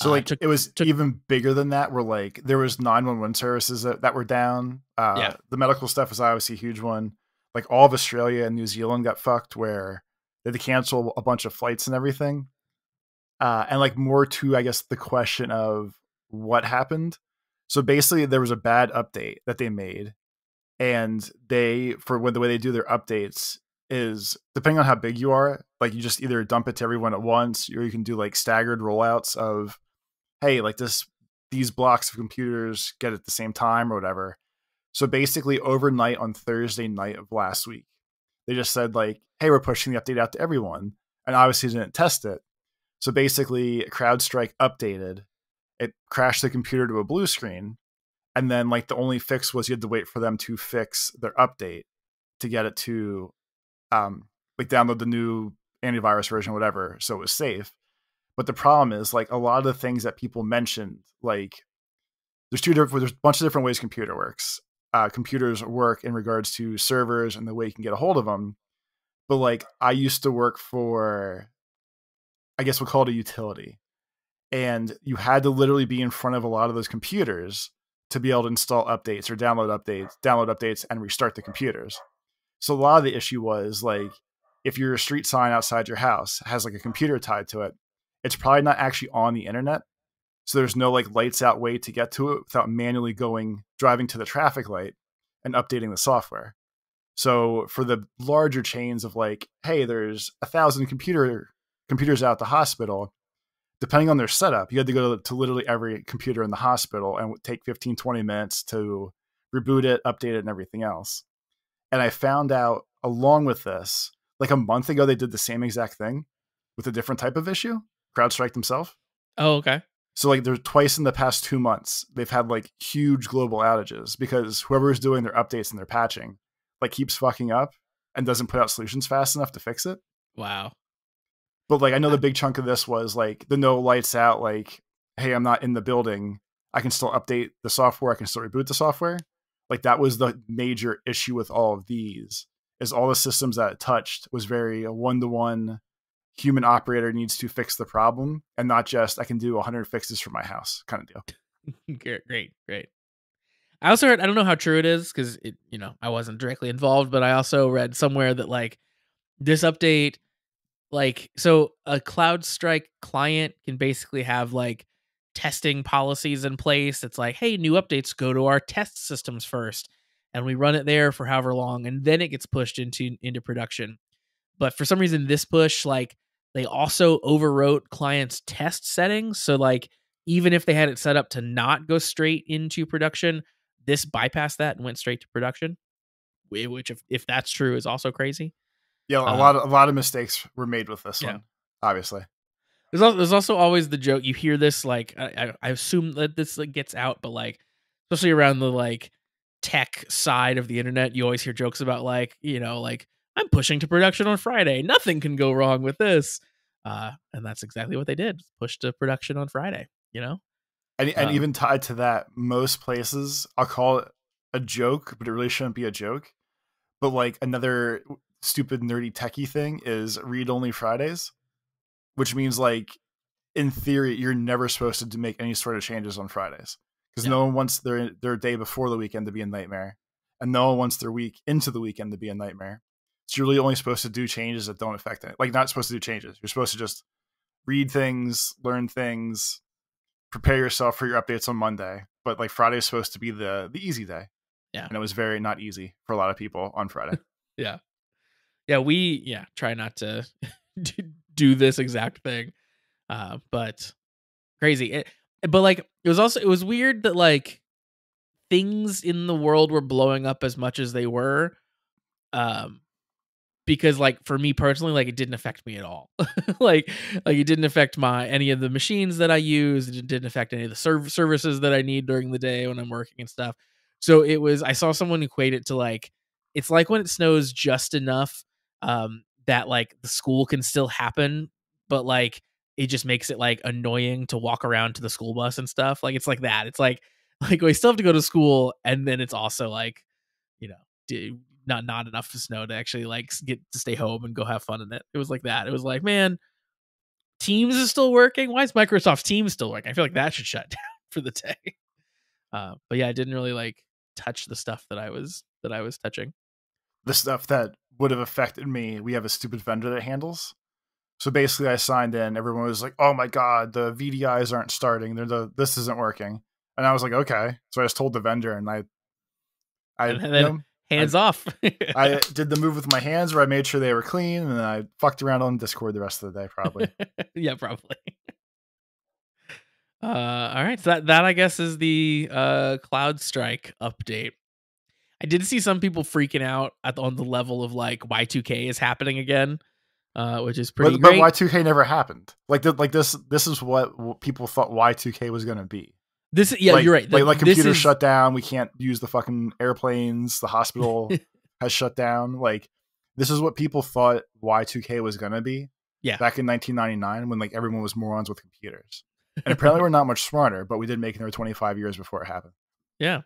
So like it was even bigger than that, where like there was 911 services that were down. The medical stuff was obviously a huge one. Like all of Australia and New Zealand got fucked, where they had to cancel a bunch of flights and everything. And like more to, I guess, the question of what happened. So basically there was a bad update that they made, and the way they do their updates is depending on how big you are, like you just either dump it to everyone at once, or you can do like staggered rollouts of, hey, like these blocks of computers get at the same time or whatever. So basically overnight on Thursday night of last week, they just said like, hey, we're pushing the update out to everyone, and obviously didn't test it. So basically CrowdStrike updated, it crashed the computer to a blue screen. And then like the only fix was you had to wait for them to fix their update to get it to like download the new antivirus version, whatever. So it was safe. But the problem is like a lot of the things that people mentioned, like there's a bunch of different ways computer works. Computers work in regards to servers and the way you can get a hold of them. But like I used to work for, I guess we'll call it a utility. And you had to literally be in front of a lot of those computers to be able to install updates or download updates and restart the computers. So a lot of the issue was like, if your street sign outside your house has like a computer tied to it, it's probably not actually on the internet. So there's no like lights out way to get to it without manually driving to the traffic light and updating the software. So for the larger chains of like, hey, there's 1,000 computers out at the hospital, depending on their setup, you had to go to literally every computer in the hospital and take 15, 20 minutes to reboot it, update it, and everything else. And I found out along with this, like a month ago, they did the same exact thing with a different type of issue, CrowdStrike themselves. Oh, okay. So like there's twice in the past 2 months, they've had like huge global outages because whoever is doing their updates and their patching like keeps fucking up and doesn't put out solutions fast enough to fix it. Wow. But like I know the big chunk of this was like the no lights out, like, hey, I'm not in the building, I can still update the software, I can still reboot the software. Like that was the major issue with all of these, is all the systems that it touched was very a one-to-one human operator needs to fix the problem and not just I can do 100 fixes for my house kind of deal. Great. I also heard, I don't know how true it is because I wasn't directly involved, but I also read somewhere that like this update, like, so a CloudStrike client can basically have like testing policies in place. It's like, hey, new updates go to our test systems first, and we run it there for however long, and then it gets pushed into production. But for some reason, this push, like, they also overwrote clients' test settings. So like, even if they had it set up to not go straight into production, this bypassed that and went straight to production. Which, if that's true, is also crazy. Yeah, a lot of mistakes were made with this one, obviously. There's also always the joke. You hear this, like, I assume that this like gets out, but like, especially around the like tech side of the internet, you always hear jokes about like, like, I'm pushing to production on Friday. Nothing can go wrong with this. And that's exactly what they did. Push to production on Friday, And even tied to that, most places, I'll call it a joke, but it really shouldn't be a joke. But like another stupid nerdy techie thing is read-only Fridays, which means like in theory you're never supposed to make any sort of changes on Fridays because no one wants their day before the weekend to be a nightmare, and no one wants their week into the weekend to be a nightmare. So you're really only supposed to do changes that don't affect it. Like, not supposed to do changes. You're supposed to just read things, learn things, prepare yourself for your updates on Monday, but like Friday is supposed to be the easy day. Yeah. And it was very not easy for a lot of people on Friday. Yeah. Yeah, we try not to do this exact thing. But crazy. But like it was weird that like things in the world were blowing up as much as they were. Because like for me personally, like it didn't affect me at all. like it didn't affect any of the machines that I use. It didn't affect any of the services that I need during the day when I'm working and stuff. So I saw someone equate it to like, it's like when it snows just enough that like the school can still happen, but like it just makes it like annoying to walk around to the school bus and stuff. Like it's like that. It's like we still have to go to school, and then it's also like, you know, not enough to snow to actually like get to stay home and go have fun in it. It was like that. It was like, man, Teams is still working. Why is Microsoft Teams still working? I feel like that should shut down for the day. But yeah, I didn't really like touch the stuff that I was touching. The stuff that would have affected me, we have a stupid vendor that handles. So basically, I signed in. Everyone was like, "Oh my god, the VDIs aren't starting. This isn't working." And I was like, "Okay." So I just told the vendor, and and then hands off. I did the move with my hands where I made sure they were clean, and then I fucked around on Discord the rest of the day, probably. Yeah, probably. All right, so that I guess is the Cloud Strike update. I did see some people freaking out on the level of like Y2K is happening again, which is pretty great. But Y2K never happened. This is what people thought Y2K was going to be. You're right. Like computers shut down. We can't use the fucking airplanes. The hospital has shut down. Like this is what people thought Y2K was going to be. Yeah. Back in 1999 when like everyone was morons with computers. And apparently we're not much smarter, but we did make it over 25 years before it happened. Yeah.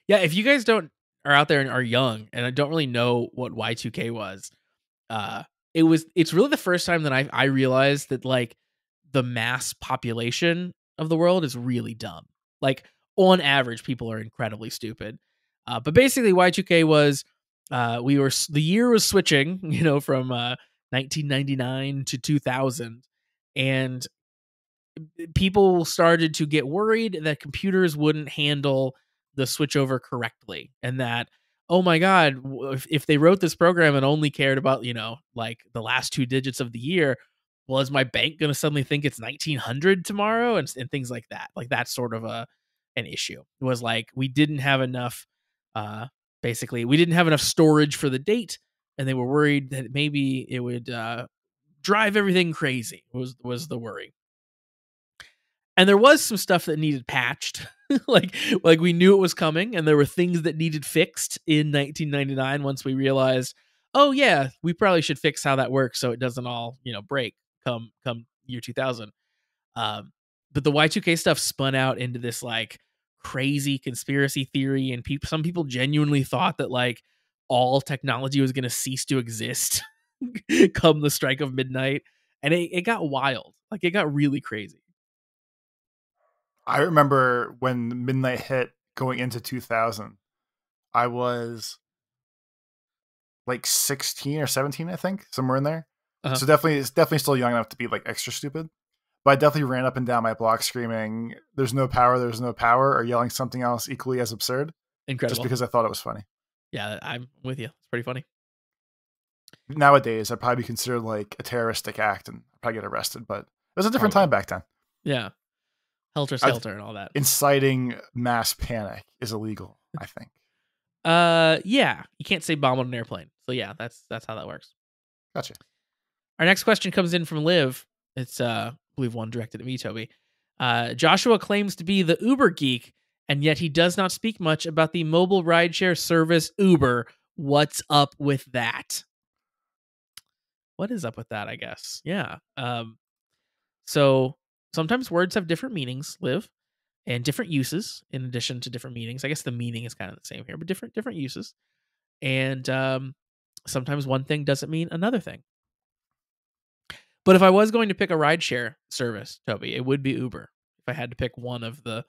Yeah. If you guys are out there and are young and I don't really know what Y2K was, it's really the first time that I realized that like the mass population of the world is really dumb. Like on average, people are incredibly stupid. But basically Y2K was, the year was switching, from 1999 to 2000, and people started to get worried that computers wouldn't handle the switchover correctly, and that, oh my god, if they wrote this program and only cared about like the last two digits of the year, well, is my bank going to suddenly think it's 1900 tomorrow and things like that? Like that's sort of an issue. It was like we didn't have enough basically we didn't have enough storage for the date, and they were worried that maybe it would drive everything crazy was the worry. And there was some stuff that needed patched. like we knew it was coming, and there were things that needed fixed in 1999 once we realized, oh yeah, we probably should fix how that works so it doesn't all, break come year 2000. But the Y2K stuff spun out into this like crazy conspiracy theory, and some people genuinely thought that like all technology was going to cease to exist come the strike of midnight, and it got wild. Like it got really crazy. I remember when midnight hit going into 2000, I was like 16 or 17, I think, somewhere in there. Uh-huh. So it's definitely still young enough to be like extra stupid. But I definitely ran up and down my block screaming, "There's no power, or yelling something else equally as absurd. Incredible. Just because I thought it was funny. Yeah, I'm with you. It's pretty funny. Nowadays, I'd probably be considered like a terroristic act and I'd probably get arrested, but it was a different time back then. Yeah. Helter Skelter and all that. Inciting mass panic is illegal, I think. Yeah. You can't say bomb on an airplane. So yeah, that's how that works. Gotcha. Our next question comes in from Liv. It's I believe one directed at me, Toby. Joshua claims to be the Uber geek, and yet he does not speak much about the mobile rideshare service Uber. What's up with that? What is up with that, I guess? Yeah. So sometimes words have different meanings, Liv, and different uses in addition to different meanings. I guess the meaning is kind of the same here, but different uses. And sometimes one thing doesn't mean another thing. But if I was going to pick a rideshare service, Toby, it would be Uber. If I had to pick one of the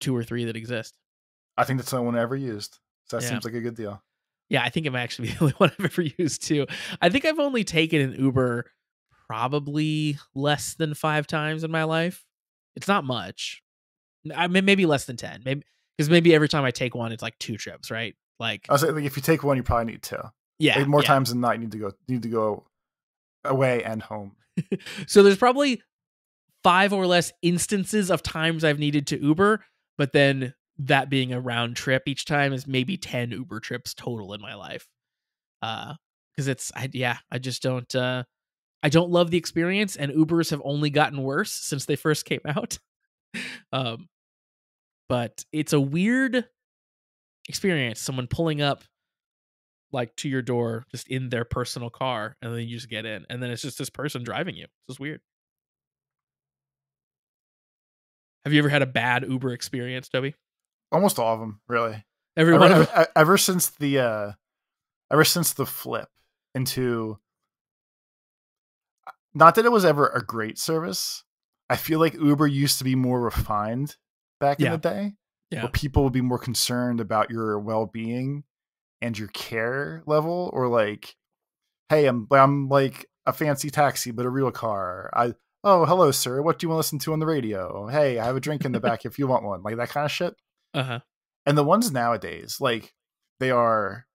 2 or 3 that exist. I think that's the only one I ever used. So that seems like a good deal. Yeah, I think it might actually be the only one I've ever used too. I think I've only taken an Uber probably less than 5 times in my life. It's not much, I mean, maybe less than 10. Maybe because maybe every time I take one, it's like 2 trips, right? Like, I was like if you take one, you probably need 2. yeah, Like more times than not, you need to go away and home. So there's probably 5 or less instances of times I've needed to Uber, but then that being a round trip each time is maybe 10 Uber trips total in my life. Because I just don't. I don't love the experience, and Ubers have only gotten worse since they first came out. But it's a weird experience. Someone pulling up like to your door just in their personal car, and then you just get in, and then it's just this person driving you. It's just weird. Have you ever had a bad Uber experience, Toby? Almost all of them, really. Every one of them? Ever since the flip into, not that it was ever a great service. I feel like Uber used to be more refined back in the day, where people would be more concerned about your well-being and your care level, or like, hey, I'm like a fancy taxi, but a real car. Oh, hello, sir. What do you want to listen to on the radio? Hey, I have a drink in the back if you want one. Like that kind of shit. Uh-huh. And the ones nowadays, like, they are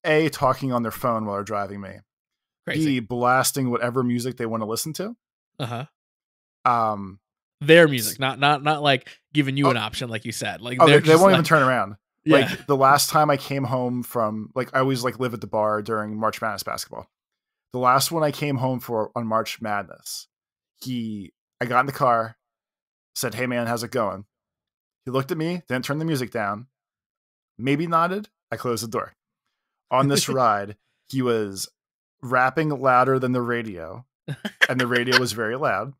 A, talking on their phone while they're driving me. Crazy. B, blasting whatever music they want to listen to. Uh-huh. Their music, not like giving you an option, like you said. Like they won't even turn around. Yeah. Like the last time I came home from, like, I always like live at the bar during March Madness basketball. The last one I came home for on March Madness, I got in the car, said, "Hey man, how's it going?" He looked at me, didn't turn the music down, maybe nodded. I closed the door. On this ride, he was rapping louder than the radio, and the radio was very loud.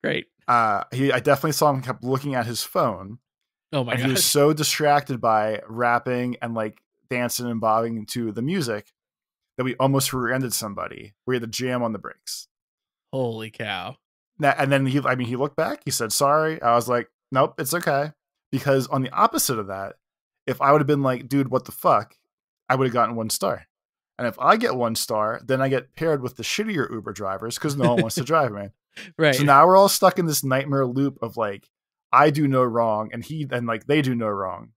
Great. I definitely saw him kept looking at his phone. Oh my god. He was so distracted by rapping and like dancing and bobbing to the music that we almost rear-ended somebody. We had to jam on the brakes. Holy cow. And then he looked back, he said, "Sorry." I was like, "Nope, it's okay." Because on the opposite of that, if I would have been like, "Dude, what the fuck?" I would have gotten 1 star. And if I get 1 star, then I get paired with the shittier Uber drivers because no one wants to drive me. Right. So now we're all stuck in this nightmare loop of like, I do no wrong and like they do no wrong.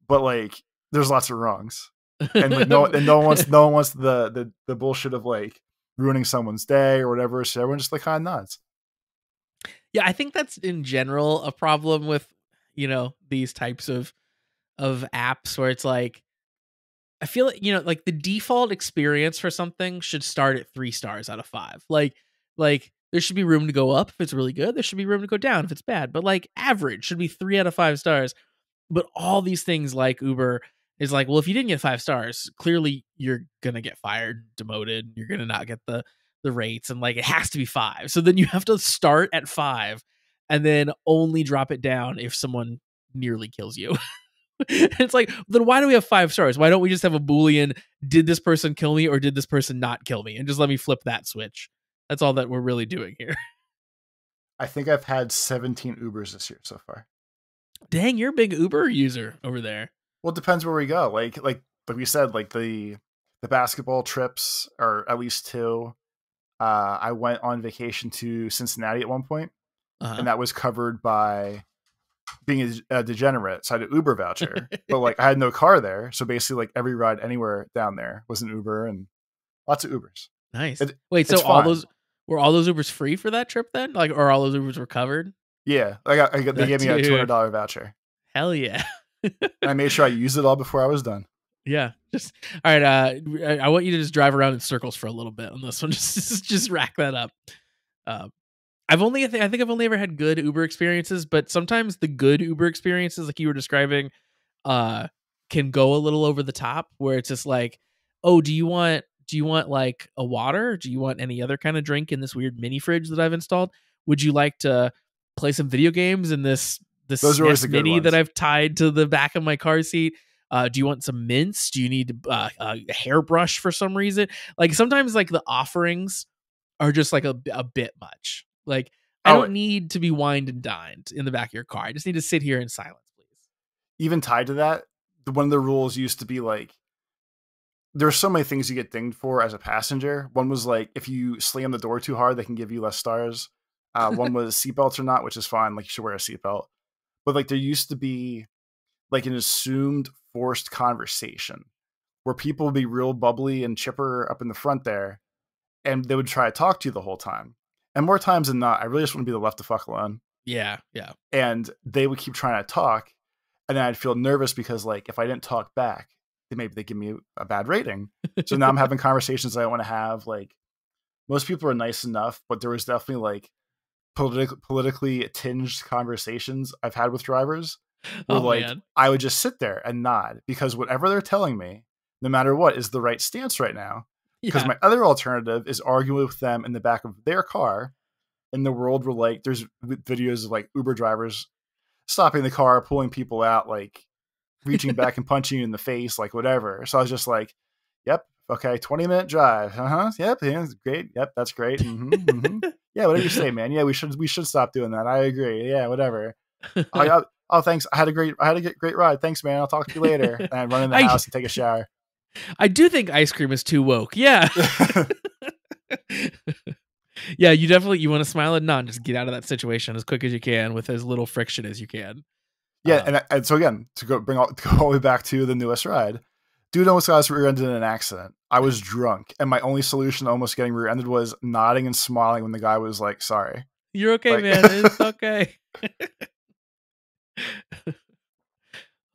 But like there's lots of wrongs. And like no one wants the bullshit of like ruining someone's day or whatever. So everyone just like kind of nods. Yeah, I think that's in general a problem with, these types of apps where it's like, I feel like, like the default experience for something should start at 3 stars out of 5. Like there should be room to go up if it's really good. There should be room to go down if it's bad. But like average should be 3 out of 5 stars. But all these things like Uber is like, well, if you didn't get 5 stars, clearly you're going to get fired, demoted. You're going to not get the rates. And like, it has to be 5. So then you have to start at 5 and then only drop it down if someone nearly kills you. It's like, then why do we have 5 stars? Why don't we just have a Boolean, did this person kill me or did this person not kill me? And just let me flip that switch. That's all that we're really doing here. I think I've had 17 Ubers this year so far. Dang, you're a big Uber user over there. Well, it depends where we go. Like we said, like the basketball trips are at least 2. I went on vacation to Cincinnati at one point, and that was covered by being a degenerate. So I had an Uber voucher, but like I had no car there. So basically like every ride anywhere down there was an Uber and lots of Ubers. Nice. Wait, so all those Ubers free for that trip then? Like, or all those Ubers were covered? Yeah. They gave me a $200 voucher. Hell yeah. I made sure I used it all before I was done. Yeah. Just all right. I want you to just drive around in circles for a little bit on this one. Just rack that up. I think I've only ever had good Uber experiences, but sometimes the good Uber experiences, like you were describing, can go a little over the top where it's just like, oh, do you want like a water? Do you want any other kind of drink in this weird mini fridge that I've installed? Would you like to play some video games in this SNES mini that I've tied to the back of my car seat? Do you want some mints? Do you need a hairbrush for some reason? Like sometimes like the offerings are just like a bit much. Like I don't need to be wined and dined in the back of your car. I just need to sit here in silence, please. Even tied to that, one of the rules used to be like, there's so many things you get dinged for as a passenger. One was like, if you slam the door too hard, they can give you less stars. One was seatbelts or not, which is fine. Like you should wear a seatbelt. but like there used to be like an assumed forced conversation where people would be real bubbly and chipper up in the front there, and they would try to talk to you the whole time. And more times than not, I really just want to be left the fuck alone. Yeah, yeah. And they would keep trying to talk, and then I'd feel nervous because like if I didn't talk back, then maybe they give me a bad rating. So now I'm having conversations I don't want to have. Like most people are nice enough, but there was definitely like politically tinged conversations I've had with drivers where like man. I would just sit there and nod because whatever they're telling me, no matter what, is the right stance right now. Because my other alternative is arguing with them in the back of their car in the world where like there's videos of like Uber drivers stopping the car, pulling people out, like reaching back and punching you in the face, like whatever. So I was just like, yep, okay, 20-minute drive. Yep, yeah, great. Yep, that's great. Yeah, whatever you say, man. Yeah, we should stop doing that. I agree. Yeah, whatever. Oh, thanks. I had a great ride. Thanks, man. I'll talk to you later. And I run in the house and take a shower. I do think ice cream is too woke. Yeah. Yeah, you want to smile and nod. Just get out of that situation as quick as you can with as little friction as you can. Yeah, and so again, to go all the way back to the newest ride, dude almost got us rear-ended in an accident. I was drunk, and my only solution to almost getting rear-ended was nodding and smiling when the guy was like, "Sorry, you're okay, like, man. It's okay."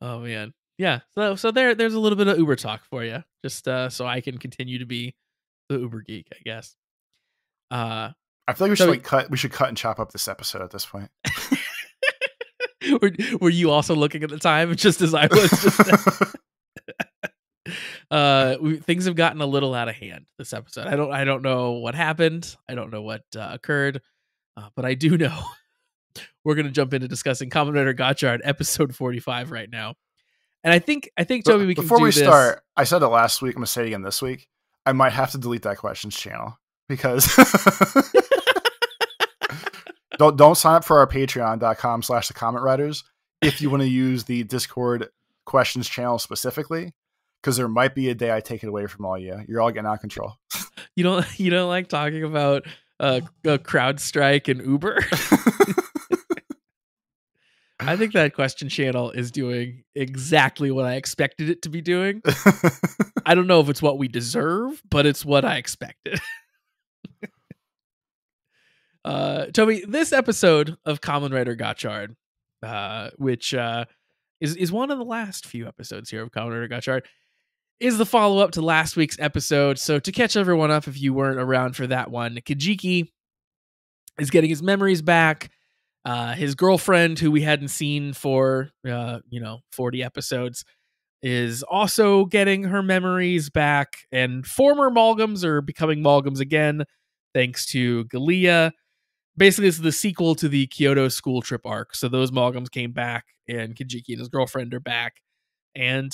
Oh man, yeah. So there's a little bit of Uber talk for you, just so I can continue to be the Uber geek, I guess. I feel like we should cut and chop up this episode at this point. Were you also looking at the time just as I was? Things have gotten a little out of hand this episode. I don't know what happened. I don't know what occurred, but I do know we're going to jump into discussing Kamen Rider Gotchard episode 45 right now. And I think Toby, we can before do we this. Start. I said it last week. I'm gonna say it again this week. I might have to delete that questions channel because don't sign up for our patreon.com/the comment writers if you want to use the Discord questions channel specifically, because there might be a day I take it away from all you. You're all getting out of control. You don't like talking about a CrowdStrike and Uber? I think that question channel is doing exactly what I expected it to be doing. I don't know if it's what we deserve, but it's what I expected. Toby, this episode of Kamen Rider Gotchard, which is one of the last few episodes here of Kamen Rider Gotchard, is the follow-up to last week's episode. So to catch everyone up, if you weren't around for that one, Kijiki is getting his memories back. His girlfriend, who we hadn't seen for 40 episodes, is also getting her memories back, and former Malgams are becoming Malgams again, thanks to Galia. Basically, it's the sequel to the Kyoto school trip arc. So those Malgams came back, and Kijiki and his girlfriend are back. And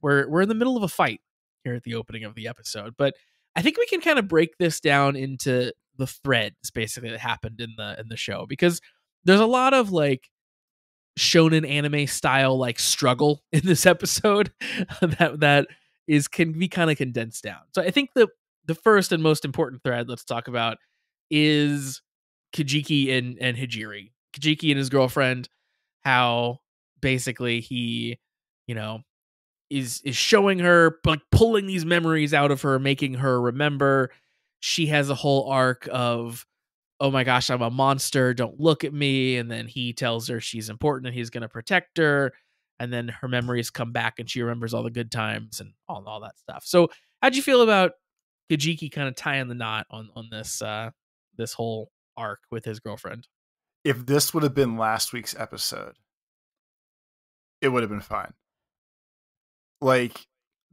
we're in the middle of a fight here at the opening of the episode. But I think we can kind of break this down into the threads, basically, that happened in the show, because there's a lot of like shonen anime style like struggle in this episode that can be kind of condensed down. So I think the first and most important thread let's talk about is Kijiki and Hijiri. Kijiki and his girlfriend, how basically he, is showing her, like, pulling these memories out of her, making her remember. She has a whole arc of, oh my gosh, I'm a monster, don't look at me. And then he tells her she's important and he's going to protect her. And then her memories come back and she remembers all the good times and all that stuff. So how'd you feel about Kijiki kind of tying the knot on this whole arc with his girlfriend? If this would have been last week's episode, it would have been fine. Like,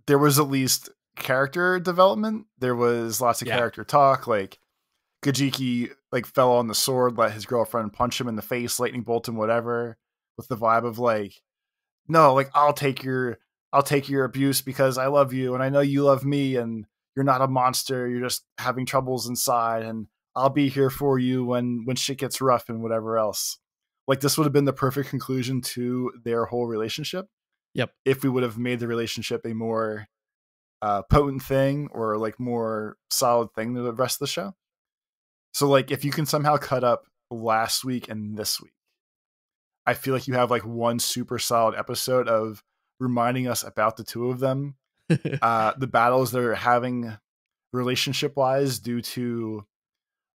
there was at least character development. There was lots of character talk. Like, Kijiki like fell on the sword, let his girlfriend punch him in the face, lightning bolt him, whatever, with the vibe of like, no, like I'll take your abuse because I love you and I know you love me and you're not a monster, you're just having troubles inside and I'll be here for you when shit gets rough and whatever else. Like, this would have been the perfect conclusion to their whole relationship. Yep. If we would have made the relationship a more potent thing or like more solid thing than the rest of the show. So like, if you can somehow cut up last week and this week, I feel like you have like one super solid episode of reminding us about the two of them, the battles they're having relationship wise due to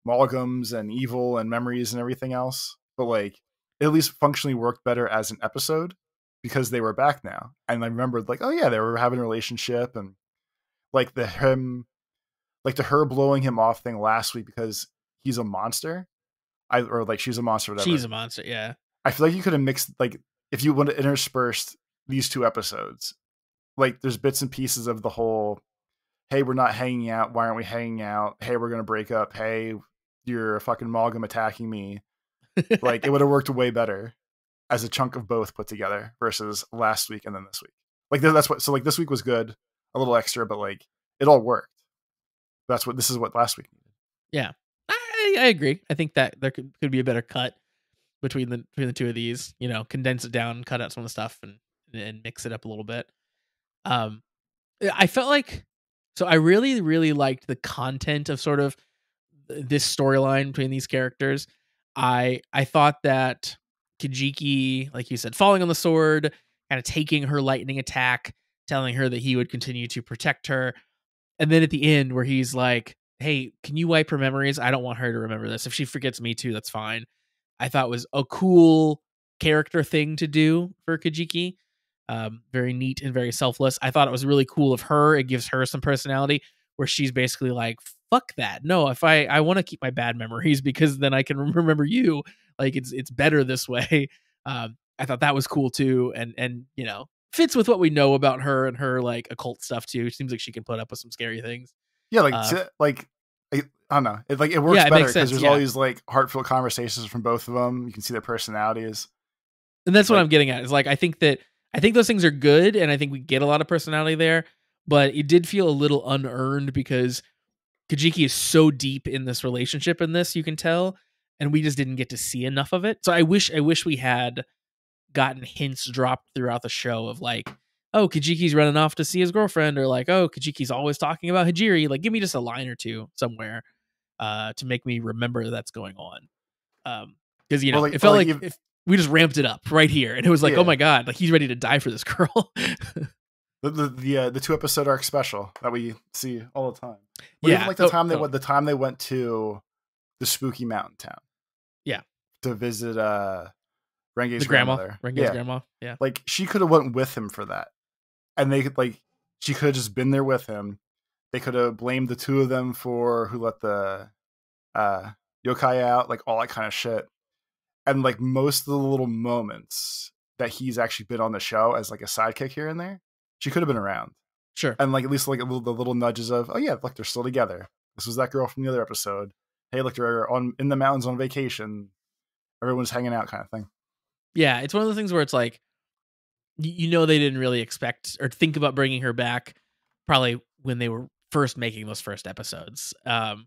amalgams and evil and memories and everything else. But like it at least functionally worked better as an episode because they were back now. And I remembered like, oh yeah, they were having a relationship, and like the her blowing him off thing last week because he's a monster. Or like she's a monster, whatever. She's a monster, yeah. I feel like you could have mixed, like, if you want to intersperse these two episodes, like there's bits and pieces of the whole, hey, we're not hanging out. Why aren't we hanging out? Hey, we're going to break up. Hey, you're a fucking amalgam attacking me. Like it would have worked way better as a chunk of both put together versus last week and then this week. Like that's what, so like this week was good, a little extra, but like it all worked. This is what last week needed. Yeah, I agree. I think that there could be a better cut between the two of these. You know, condense it down, cut out some of the stuff, and mix it up a little bit. I felt like, so I really really liked the content of sort of this storyline between these characters. I thought that Kijiki, like you said, falling on the sword, kind of taking her lightning attack, telling her that he would continue to protect her. And then at the end where he's like, hey, can you wipe her memories? I don't want her to remember this. If she forgets me too, that's fine. I thought was a cool character thing to do for Kijiki. Very neat and very selfless. I thought it was really cool of her. It gives her some personality where she's basically like, fuck that. No, if I want to keep my bad memories because then I can remember you. Like it's better this way. I thought that was cool too. And, you know, fits with what we know about her and her like occult stuff too. It seems like she can put up with some scary things. Yeah, like I don't know. It works better because there's all these like heartfelt conversations from both of them. You can see their personalities, and that's what I'm getting at. Is like I think those things are good, and I think we get a lot of personality there. But it did feel a little unearned because Kijiki is so deep in this relationship in this, you can tell, and we just didn't get to see enough of it. So I wish we had gotten hints dropped throughout the show of like, oh, Kijiki's running off to see his girlfriend, or like, oh, Kijiki's always talking about Hijiri. Like, give me just a line or two somewhere to make me remember that's going on. Because you know, it felt like if we just ramped it up right here, and it was like, oh my god, like he's ready to die for this girl. The 2-episode arc special that we see all the time. Yeah, even like the time they went to the spooky mountain town. Yeah, to visit Renge's grandmother. Renge's grandma. Yeah, like she could have went with him for that, and they could like she could have just been there with him. They could have blamed the two of them for who let the yokai out, like all that kind of shit. And like most of the little moments that he's actually been on the show as like a sidekick here and there, she could have been around. Sure. And like at least like the little nudges of, oh yeah, look, they're still together. This was that girl from the other episode. Hey, look, they're in the mountains on vacation. Everyone's hanging out, kind of thing. Yeah, it's one of those things where it's like, you know, they didn't really expect or think about bringing her back probably when they were first making those first episodes. But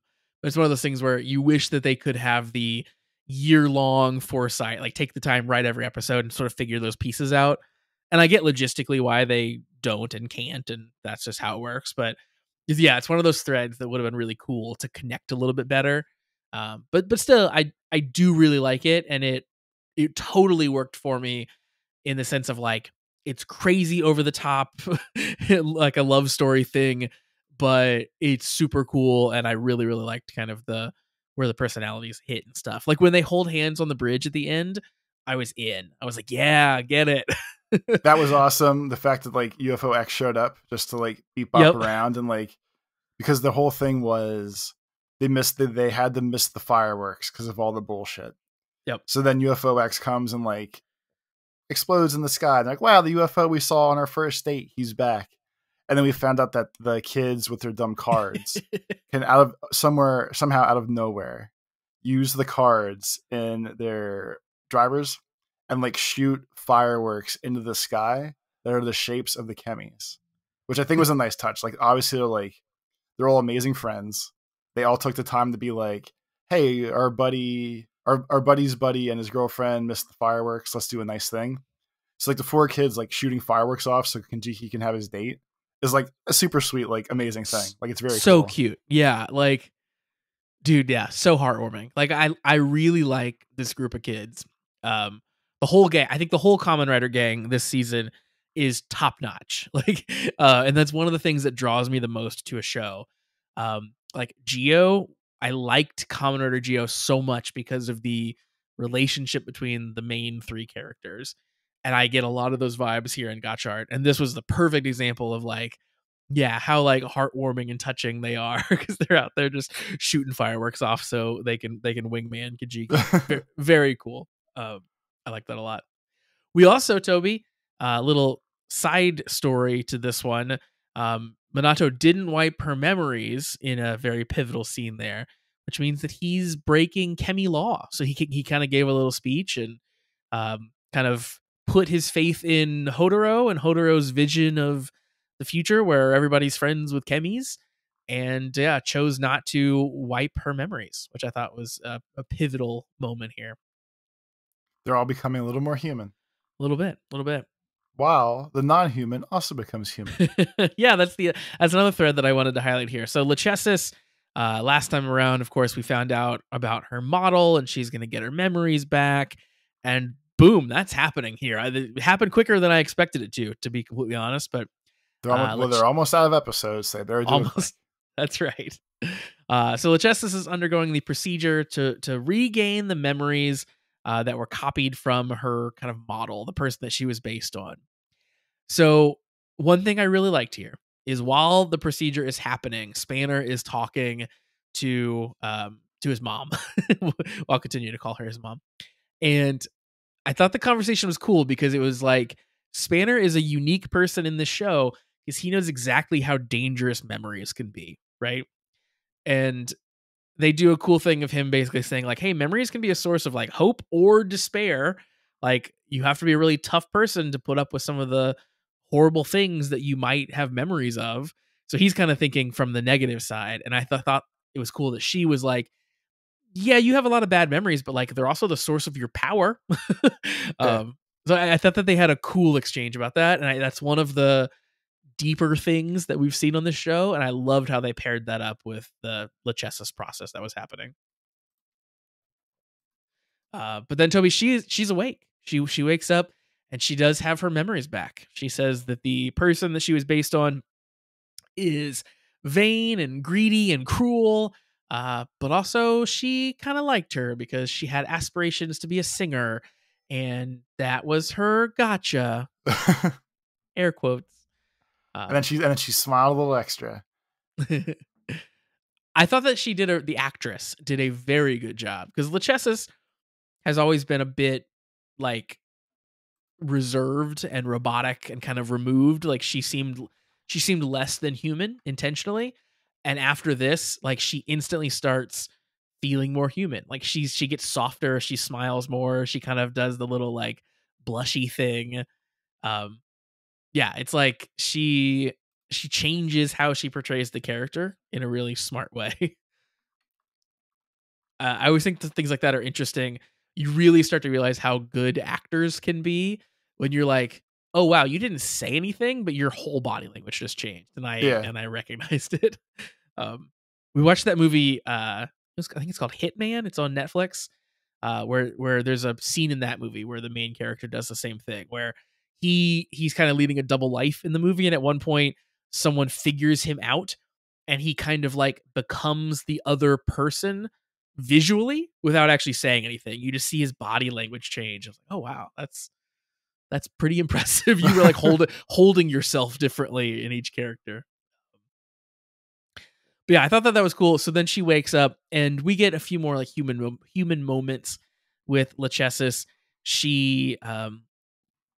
it's one of those things where you wish that they could have the year-long foresight, like take the time, write every episode and sort of figure those pieces out. And I get logistically why they don't and can't, and that's just how it works. But yeah, it's one of those threads that would have been really cool to connect a little bit better. But still, I do really like it, and it totally worked for me in the sense of like, it's crazy over the top, like a love story thing, but it's super cool. And I really, really liked kind of where the personalities hit and stuff. Like when they hold hands on the bridge at the end, I was in. I was like, yeah, get it. That was awesome. The fact that like UFO X showed up just to like beep bop around, and like because the whole thing was they had to miss the fireworks because of all the bullshit. Yep. So then UFO X comes and like explodes in the sky. And like, wow, the UFO we saw on our first date, he's back. And then we found out that the kids with their dumb cards can somehow out of nowhere use the cards in their drivers and like shoot fireworks into the sky that are the shapes of the chemis, which I think was a nice touch. Like obviously they're all amazing friends. They all took the time to be like, hey, our buddy's buddy and his girlfriend missed the fireworks. Let's do a nice thing. So like the 4 kids like shooting fireworks off so Kenjiki can have his date is like a super sweet, like amazing thing. Like it's very so cool. Cute. Yeah. Like, dude, yeah. So heartwarming. Like I really like this group of kids. The The whole gang, I think the whole Kamen Rider gang this season is top notch. Like, and that's one of the things that draws me the most to a show. Like Geo, I liked Kamen Rider Geo so much because of the relationship between the main three characters. And I get a lot of those vibes here in Gotchard. And this was the perfect example of like, yeah, how like heartwarming and touching they are because they're out there just shooting fireworks off so they can wingman Kajiki. Very, very cool. I like that a lot. We also, Toby, little side story to this one. Minato didn't wipe her memories in a very pivotal scene there, which means that he's breaking Kemi law. So he kind of gave a little speech and kind of put his faith in Hodoro and Hodoro's vision of the future where everybody's friends with Kemi's, and yeah, chose not to wipe her memories, which I thought was a pivotal moment here. They're all becoming a little more human. A little bit. While the non-human also becomes human. Yeah, that's another thread that I wanted to highlight here. So Lachesis, last time around, of course, we found out about her model and she's going to get her memories back. And boom, that's happening here. It happened quicker than I expected it to be completely honest. But they're almost out of episodes. So they're doing almost. That's right. So Lachesis is undergoing the procedure to regain the memories that were copied from her kind of model, the person that she was based on. So one thing I really liked here is while the procedure is happening, Spanner is talking to his mom. I'll continue to call her his mom. And I thought the conversation was cool because it was like Spanner is a unique person in this show because he knows exactly how dangerous memories can be, right? And they do a cool thing of him basically saying like, hey, memories can be a source of like hope or despair. Like you have to be a really tough person to put up with some of the horrible things that you might have memories of. So he's kind of thinking from the negative side. And I thought it was cool that she was like, yeah, you have a lot of bad memories, but like they're also the source of your power. Yeah. So I thought that they had a cool exchange about that. And that's one of the deeper things that we've seen on this show, and I loved how they paired that up with the Lachesis process that was happening. But then Toby, she's awake. She wakes up and she does have her memories back. She says that the person that she was based on is vain and greedy and cruel, but also she kind of liked her because she had aspirations to be a singer, and that was her gotcha. Air quotes. And then she smiled a little extra. I thought that the actress did a very good job because Lachesis has always been a bit like reserved and robotic and kind of removed. Like she seemed less than human intentionally. And after this, like she instantly starts feeling more human. Like she gets softer, she smiles more, she kind of does the little like blushy thing. Yeah, it's like she changes how she portrays the character in a really smart way. I always think that things like that are interesting. You really start to realize how good actors can be when you're like, oh wow, you didn't say anything, but your whole body language just changed, and I recognized it. We watched that movie. I think it's called Hitman. It's on Netflix. Where there's a scene in that movie where the main character does the same thing, where he's kind of leading a double life in the movie, and at one point someone figures him out and he kind of like becomes the other person visually without actually saying anything. You just see his body language change. I was like, oh wow, that's pretty impressive. You were like holding yourself differently in each character. But yeah, I thought that was cool. So then she wakes up and we get a few more like human moments with Lachesis. She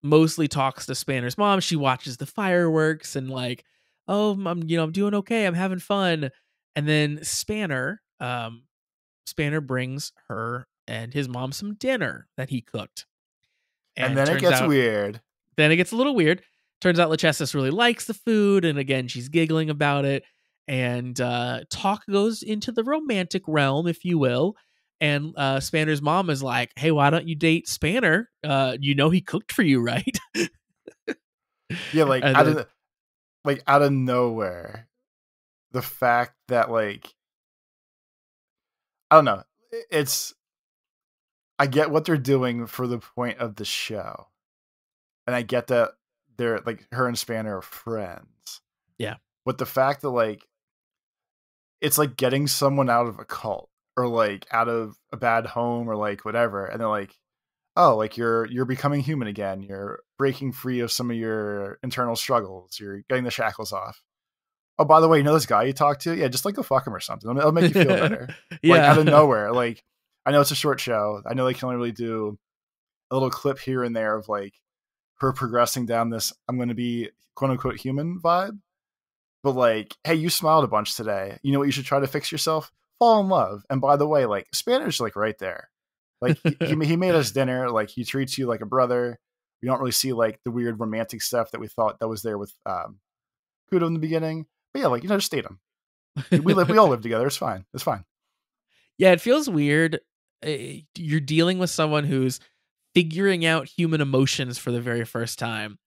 mostly talks to Spanner's mom. She watches the fireworks and like, oh, I'm doing okay. I'm having fun. And then Spanner brings her and his mom some dinner that he cooked. And then it gets weird. Then it gets a little weird. Turns out Lachesis really likes the food. And again, she's giggling about it. And talk goes into the romantic realm, if you will. And Spanner's mom is like, hey, why don't you date Spanner? He cooked for you, right? Yeah, like out of nowhere. The fact that like, I don't know. It's I get what they're doing for the point of the show, and I get that they're like her and Spanner are friends. Yeah. But the fact that like it's like getting someone out of a cult or like out of a bad home or like whatever, and they're like, oh, like you're becoming human again. You're breaking free of some of your internal struggles. You're getting the shackles off. Oh, by the way, you know this guy you talked to? Yeah, just like go fuck him or something. It'll make you feel better. Like out of Yeah. nowhere. Like I know it's a short show. I know they can only really do a little clip here and there of like her progressing down this I'm going to be quote unquote human vibe. But like, hey, you smiled a bunch today. You know what you should try to fix yourself? Fall in love. And by the way, like Spanner's like right there. Like he made us dinner. Like he treats you like a brother. We don't really see like the weird romantic stuff that we thought that was there with Kudo in the beginning. But yeah, like just date him. We all live together. It's fine. It's fine. Yeah, it feels weird. You're dealing with someone who's figuring out human emotions for the very first time,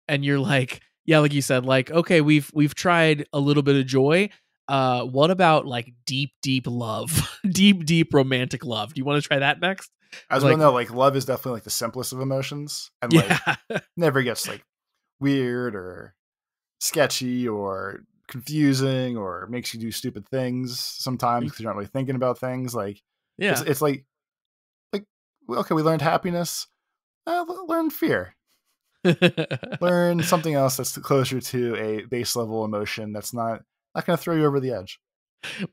and you're like, yeah, like you said, like, okay, we've tried a little bit of joy. What about like deep love, deep romantic love? Do you want to try that next? As we Like, all know, like love is definitely like the simplest of emotions, and like yeah, never gets like weird or sketchy or confusing or makes you do stupid things sometimes because you're not really thinking about things. Like yeah. it's like okay, we learned happiness. Learn fear. Learn something else that's closer to a base level emotion that's not going to throw you over the edge.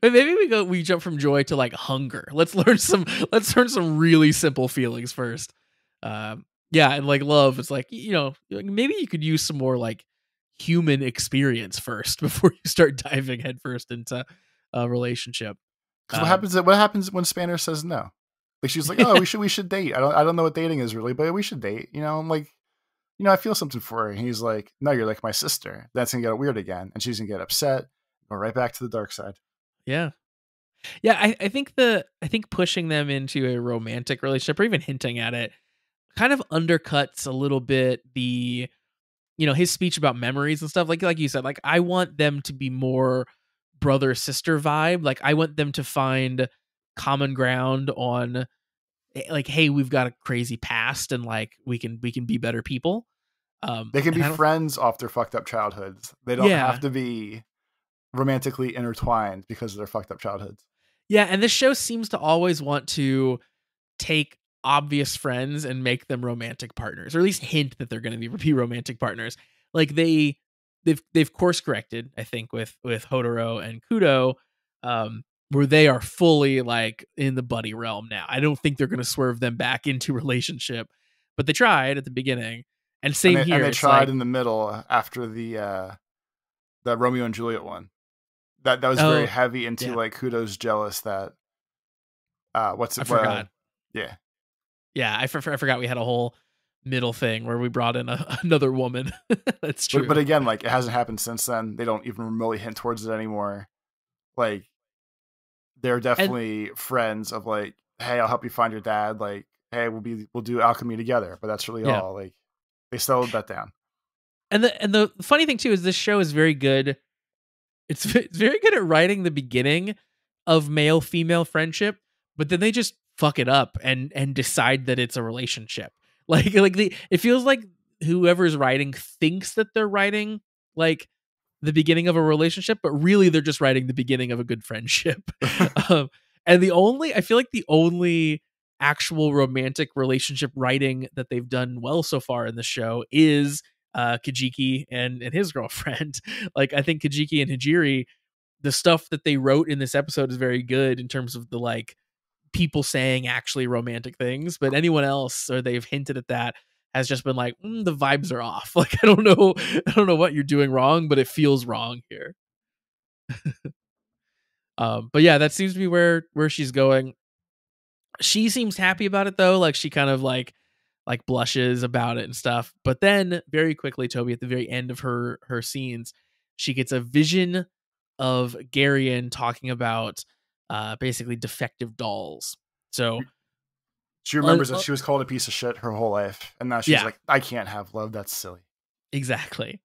But maybe we jump from joy to like hunger. Let's learn some really simple feelings first. Yeah, and like love, it's like, maybe you could use some more like human experience first before you start diving headfirst into a relationship. Because Um, what happens when Spanner says no? Like she's like, oh, we should date. I don't know what dating is really, but we should date. I'm like, I feel something for her. And he's like, no, you're like my sister. That's gonna get weird again, and she's gonna get upset. Go right back to the dark side. yeah. Yeah, I think pushing them into a romantic relationship or even hinting at it kind of undercuts a little bit the his speech about memories and stuff. Like you said, like I want them to be more brother sister vibe. Like I want them to find common ground on like, hey, we've got a crazy past and like we can be better people. They can And be I don't friends off their fucked up childhoods. They don't have Yeah. to be romantically intertwined because of their fucked up childhoods. Yeah, and this show seems to always want to take obvious friends and make them romantic partners, or at least hint that they're going to be romantic partners. Like they've course corrected, I think, with Hodoro and Kudo, where they are fully like in the buddy realm now. I don't think they're going to swerve them back into relationship, but they tried at the beginning. And And same they and here. they It's tried like, in the middle after the Romeo and Juliet one. That was very oh heavy into yeah, like Kudo's jealous that what's I it forgot. yeah. Yeah, I forgot we had a whole middle thing where we brought in another woman. That's But true. again, like it hasn't happened since then. They don't even remotely hint towards it anymore. Like they're And definitely friends of like, hey, I'll help you find your dad. Like, hey, we'll do alchemy together. But that's really yeah. all. Like they settled that down. And the funny thing too is this show is very good. It's very good at writing the beginning of male female friendship, but then they just fuck it up and decide that it's a relationship. It feels like whoever's writing thinks that they're writing like the beginning of a relationship, but really they're just writing the beginning of a good friendship. um, and I feel like the only actual romantic relationship writing that they've done well so far in the show is Kajiki and his girlfriend. Like I think Kajiki and Hijiri, the stuff that they wrote in this episode is very good in terms of the like people saying actually romantic things, but anyone else or they've hinted at that has just been like, the vibes are off. Like I don't know what you're doing wrong, but it feels wrong here. But yeah, that seems to be where she's going. She seems happy about it though. Like she kind of like blushes about it and stuff. But then very quickly, Toby, at the very end of her scenes, she gets a vision of Garion talking about basically defective dolls. So She remembers that she was called a piece of shit her whole life, and now she's yeah, like, I can't have love. That's silly. exactly.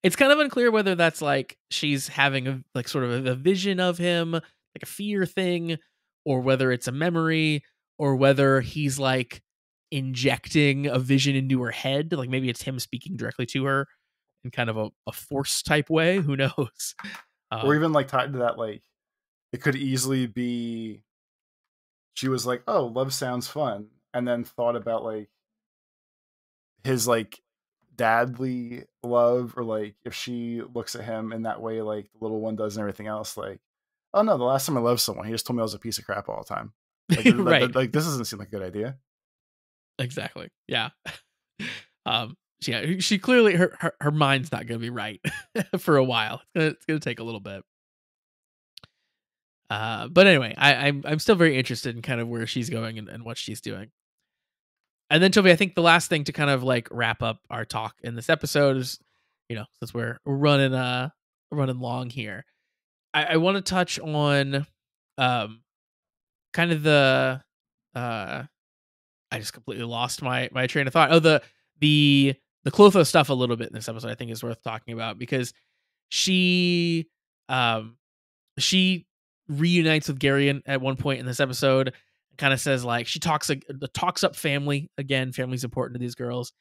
It's kind of unclear whether that's like she's having a like sort of a vision of him, like a fear thing, or whether it's a memory, or whether he's like injecting a vision into her head. Like maybe it's him speaking directly to her in kind of a force type way. Who knows? Or even like tied to that, like it could easily be she was like, "Oh, love sounds fun," and then thought about like his like dadly love, or like if she looks at him in that way like the little one does and everything else, like, oh no, the last time I loved someone he just told me I was a piece of crap all the time, like right. like this doesn't seem like a good idea. Exactly. Yeah. Yeah, she clearly her mind's not going to be right for a while. It's gonna take a little bit. But anyway, I'm still very interested in kind of where she's going and what she's doing. And then Toby, I think the last thing to kind of like wrap up our talk in this episode is, since we're running long here, I want to touch on kind of the I just completely lost my train of thought. Oh, the Clotho stuff a little bit in this episode I think is worth talking about, because she she reunites with Garion at one point in this episode, and kind of says like she talks up family again. Family's important to these girls,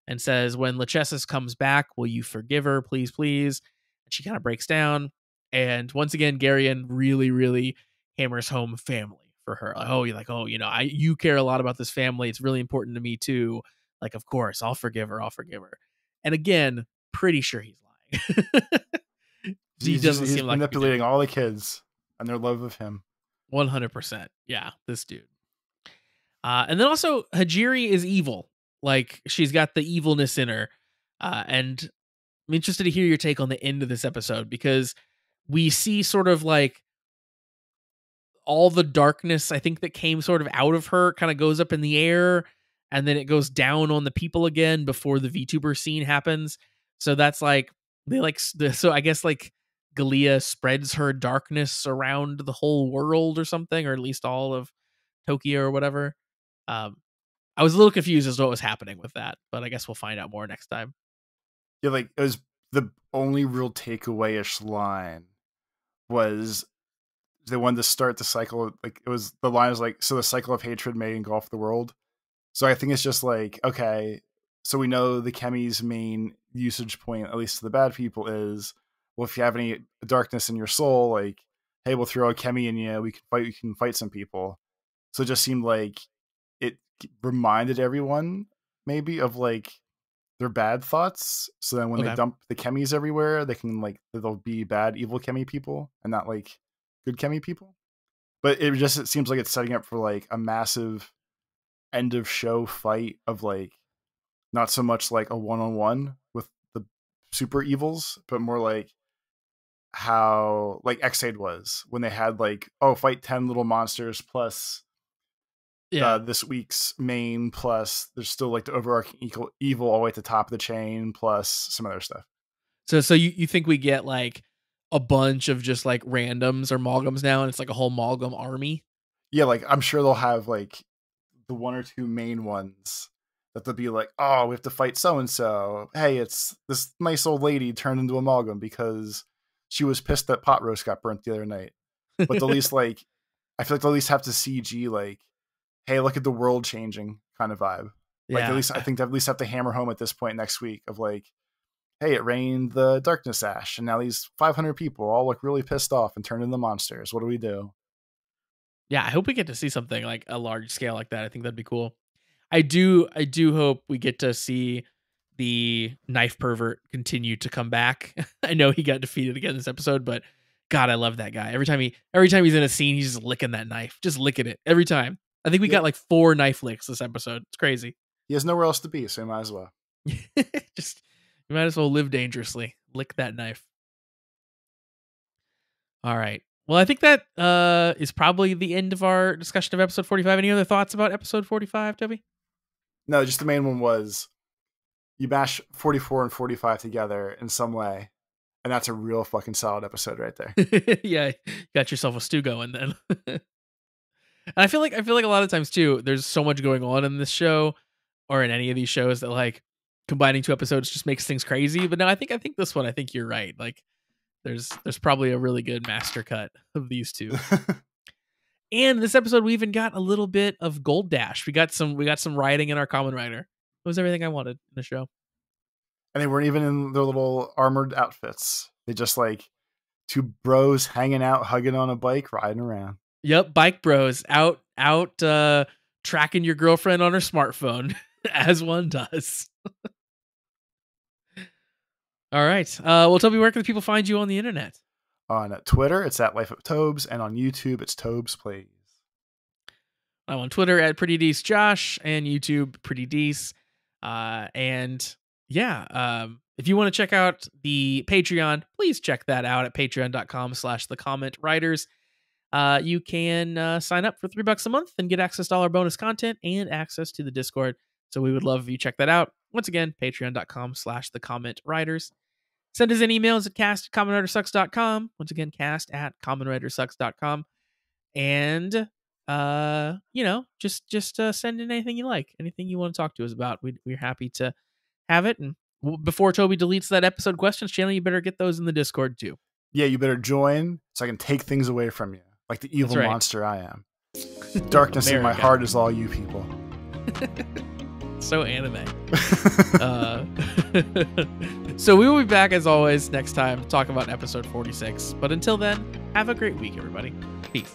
and says, when Lachesis comes back, will you forgive her, please, please? And she kind of breaks down, and once again, Garion really, really hammers home family for her. Like, oh, you're like, oh, you care a lot about this family. It's really important to me too. Like, of course, I'll forgive her. I'll forgive her. And again, pretty sure he's lying. He doesn't He's seem like manipulating all the kids and their love of him. 100%. Yeah, this dude. And then also Hajiri is evil. Like she's got the evilness in her. And I'm interested to hear your take on the end of this episode, because we see sort of like all the darkness, I think, that came sort of out of her kind of goes up in the air, and then it goes down on the people again before the VTuber scene happens. So that's like so I guess like Galia spreads her darkness around the whole world or something, or at least all of Tokyo or whatever. I was a little confused as to what was happening with that, but I guess we'll find out more next time. Yeah, like it was the only real takeaway-ish line was they wanted to start the cycle. Like it was the line was like, so the cycle of hatred may engulf the world. So I think it's just like, okay, so we know the Chemi's main usage point, at least to the bad people, is, well, if you have any darkness in your soul, like, hey, we'll throw a Chemi in you. We can fight some people. So it just seemed like it reminded everyone maybe of like their bad thoughts. So then when they dump the Chemis everywhere, they can like, there'll be bad, evil Chemi people and not like good Chemi people. But it seems like it's setting up for like a massive end of show fight of like, not so much like a one-on-one with the super evils, but more like how like Xaid was when they had like, oh, fight 10 little monsters plus this week's main, plus there's still like the overarching evil all the way at the top of the chain, plus some other stuff. So you think we get like a bunch of just like randoms or Malgums now, and it's like a whole Malgum army? Yeah, like I'm sure they'll have like the one or two main ones that they'll be like, oh, we have to fight so and so. Hey, it's this nice old lady turned into a Malgum because she was pissed that pot roast got burnt the other night. But they'll at least like, I feel like they'll at least have to CG like, hey, look at the world changing kind of vibe. Like at least I think they at least have to hammer home at this point next week of like, hey, it rained the darkness ash, and now these 500 people all look really pissed off and turn into monsters. What do we do? Yeah, I hope we get to see something like a large scale like that. I think that'd be cool. I do hope we get to see the knife pervert continue to come back. I know he got defeated again this episode, but God, I love that guy. Every time he's in a scene, he's just licking that knife, just licking it every time. I think we got like 4 knife licks this episode. It's crazy. He has nowhere else to be, so he might as well. Just you might as well live dangerously. Lick that knife. All right. Well, I think that is probably the end of our discussion of episode 45. Any other thoughts about episode 45, Toby? No, just the main one was you mash 44 and 45 together in some way, and that's a real fucking solid episode right there. Yeah, you got yourself a stew going then. And I feel like a lot of times too, there's so much going on in this show or in any of these shows that like combining 2 episodes just makes things crazy. But no, I think this one, I think you're right. Like there's probably a really good master cut of these 2. And this episode, we even got a little bit of Gold Dash. We got some writing in our Kamen Rider. It was everything I wanted in the show. And they weren't even in their little armored outfits. They just like two bros hanging out, hugging on a bike, riding around. Yep, bike bros out tracking your girlfriend on her smartphone, as one does. All right. Well, Toby, where can people find you on the internet? On Twitter, it's at Life of Tobes, and on YouTube, it's Tobes Plays. I'm on Twitter at Pretty Dece Josh and YouTube Pretty Dece. And yeah, if you want to check out the Patreon, please check that out at patreon.com/thecommentwriters. You can sign up for $3 a month and get access to all our bonus content and access to the Discord. So we would love if you check that out. Once again, patreon.com/thecommentwriters. Send us an emails at cast@commonwritersucks.com. Once again, cast@commonwritersucks.com. And just send in anything you like, anything you want to talk to us about. We're happy to have it. And before Toby deletes that episode questions channel, you better get those in the Discord too. Yeah, you better join so I can take things away from you, like the evil monster I am. Darkness in my heart is all you people. So anime. So we will be back as always next time to talk about episode 46. But until then, have a great week, everybody. Peace.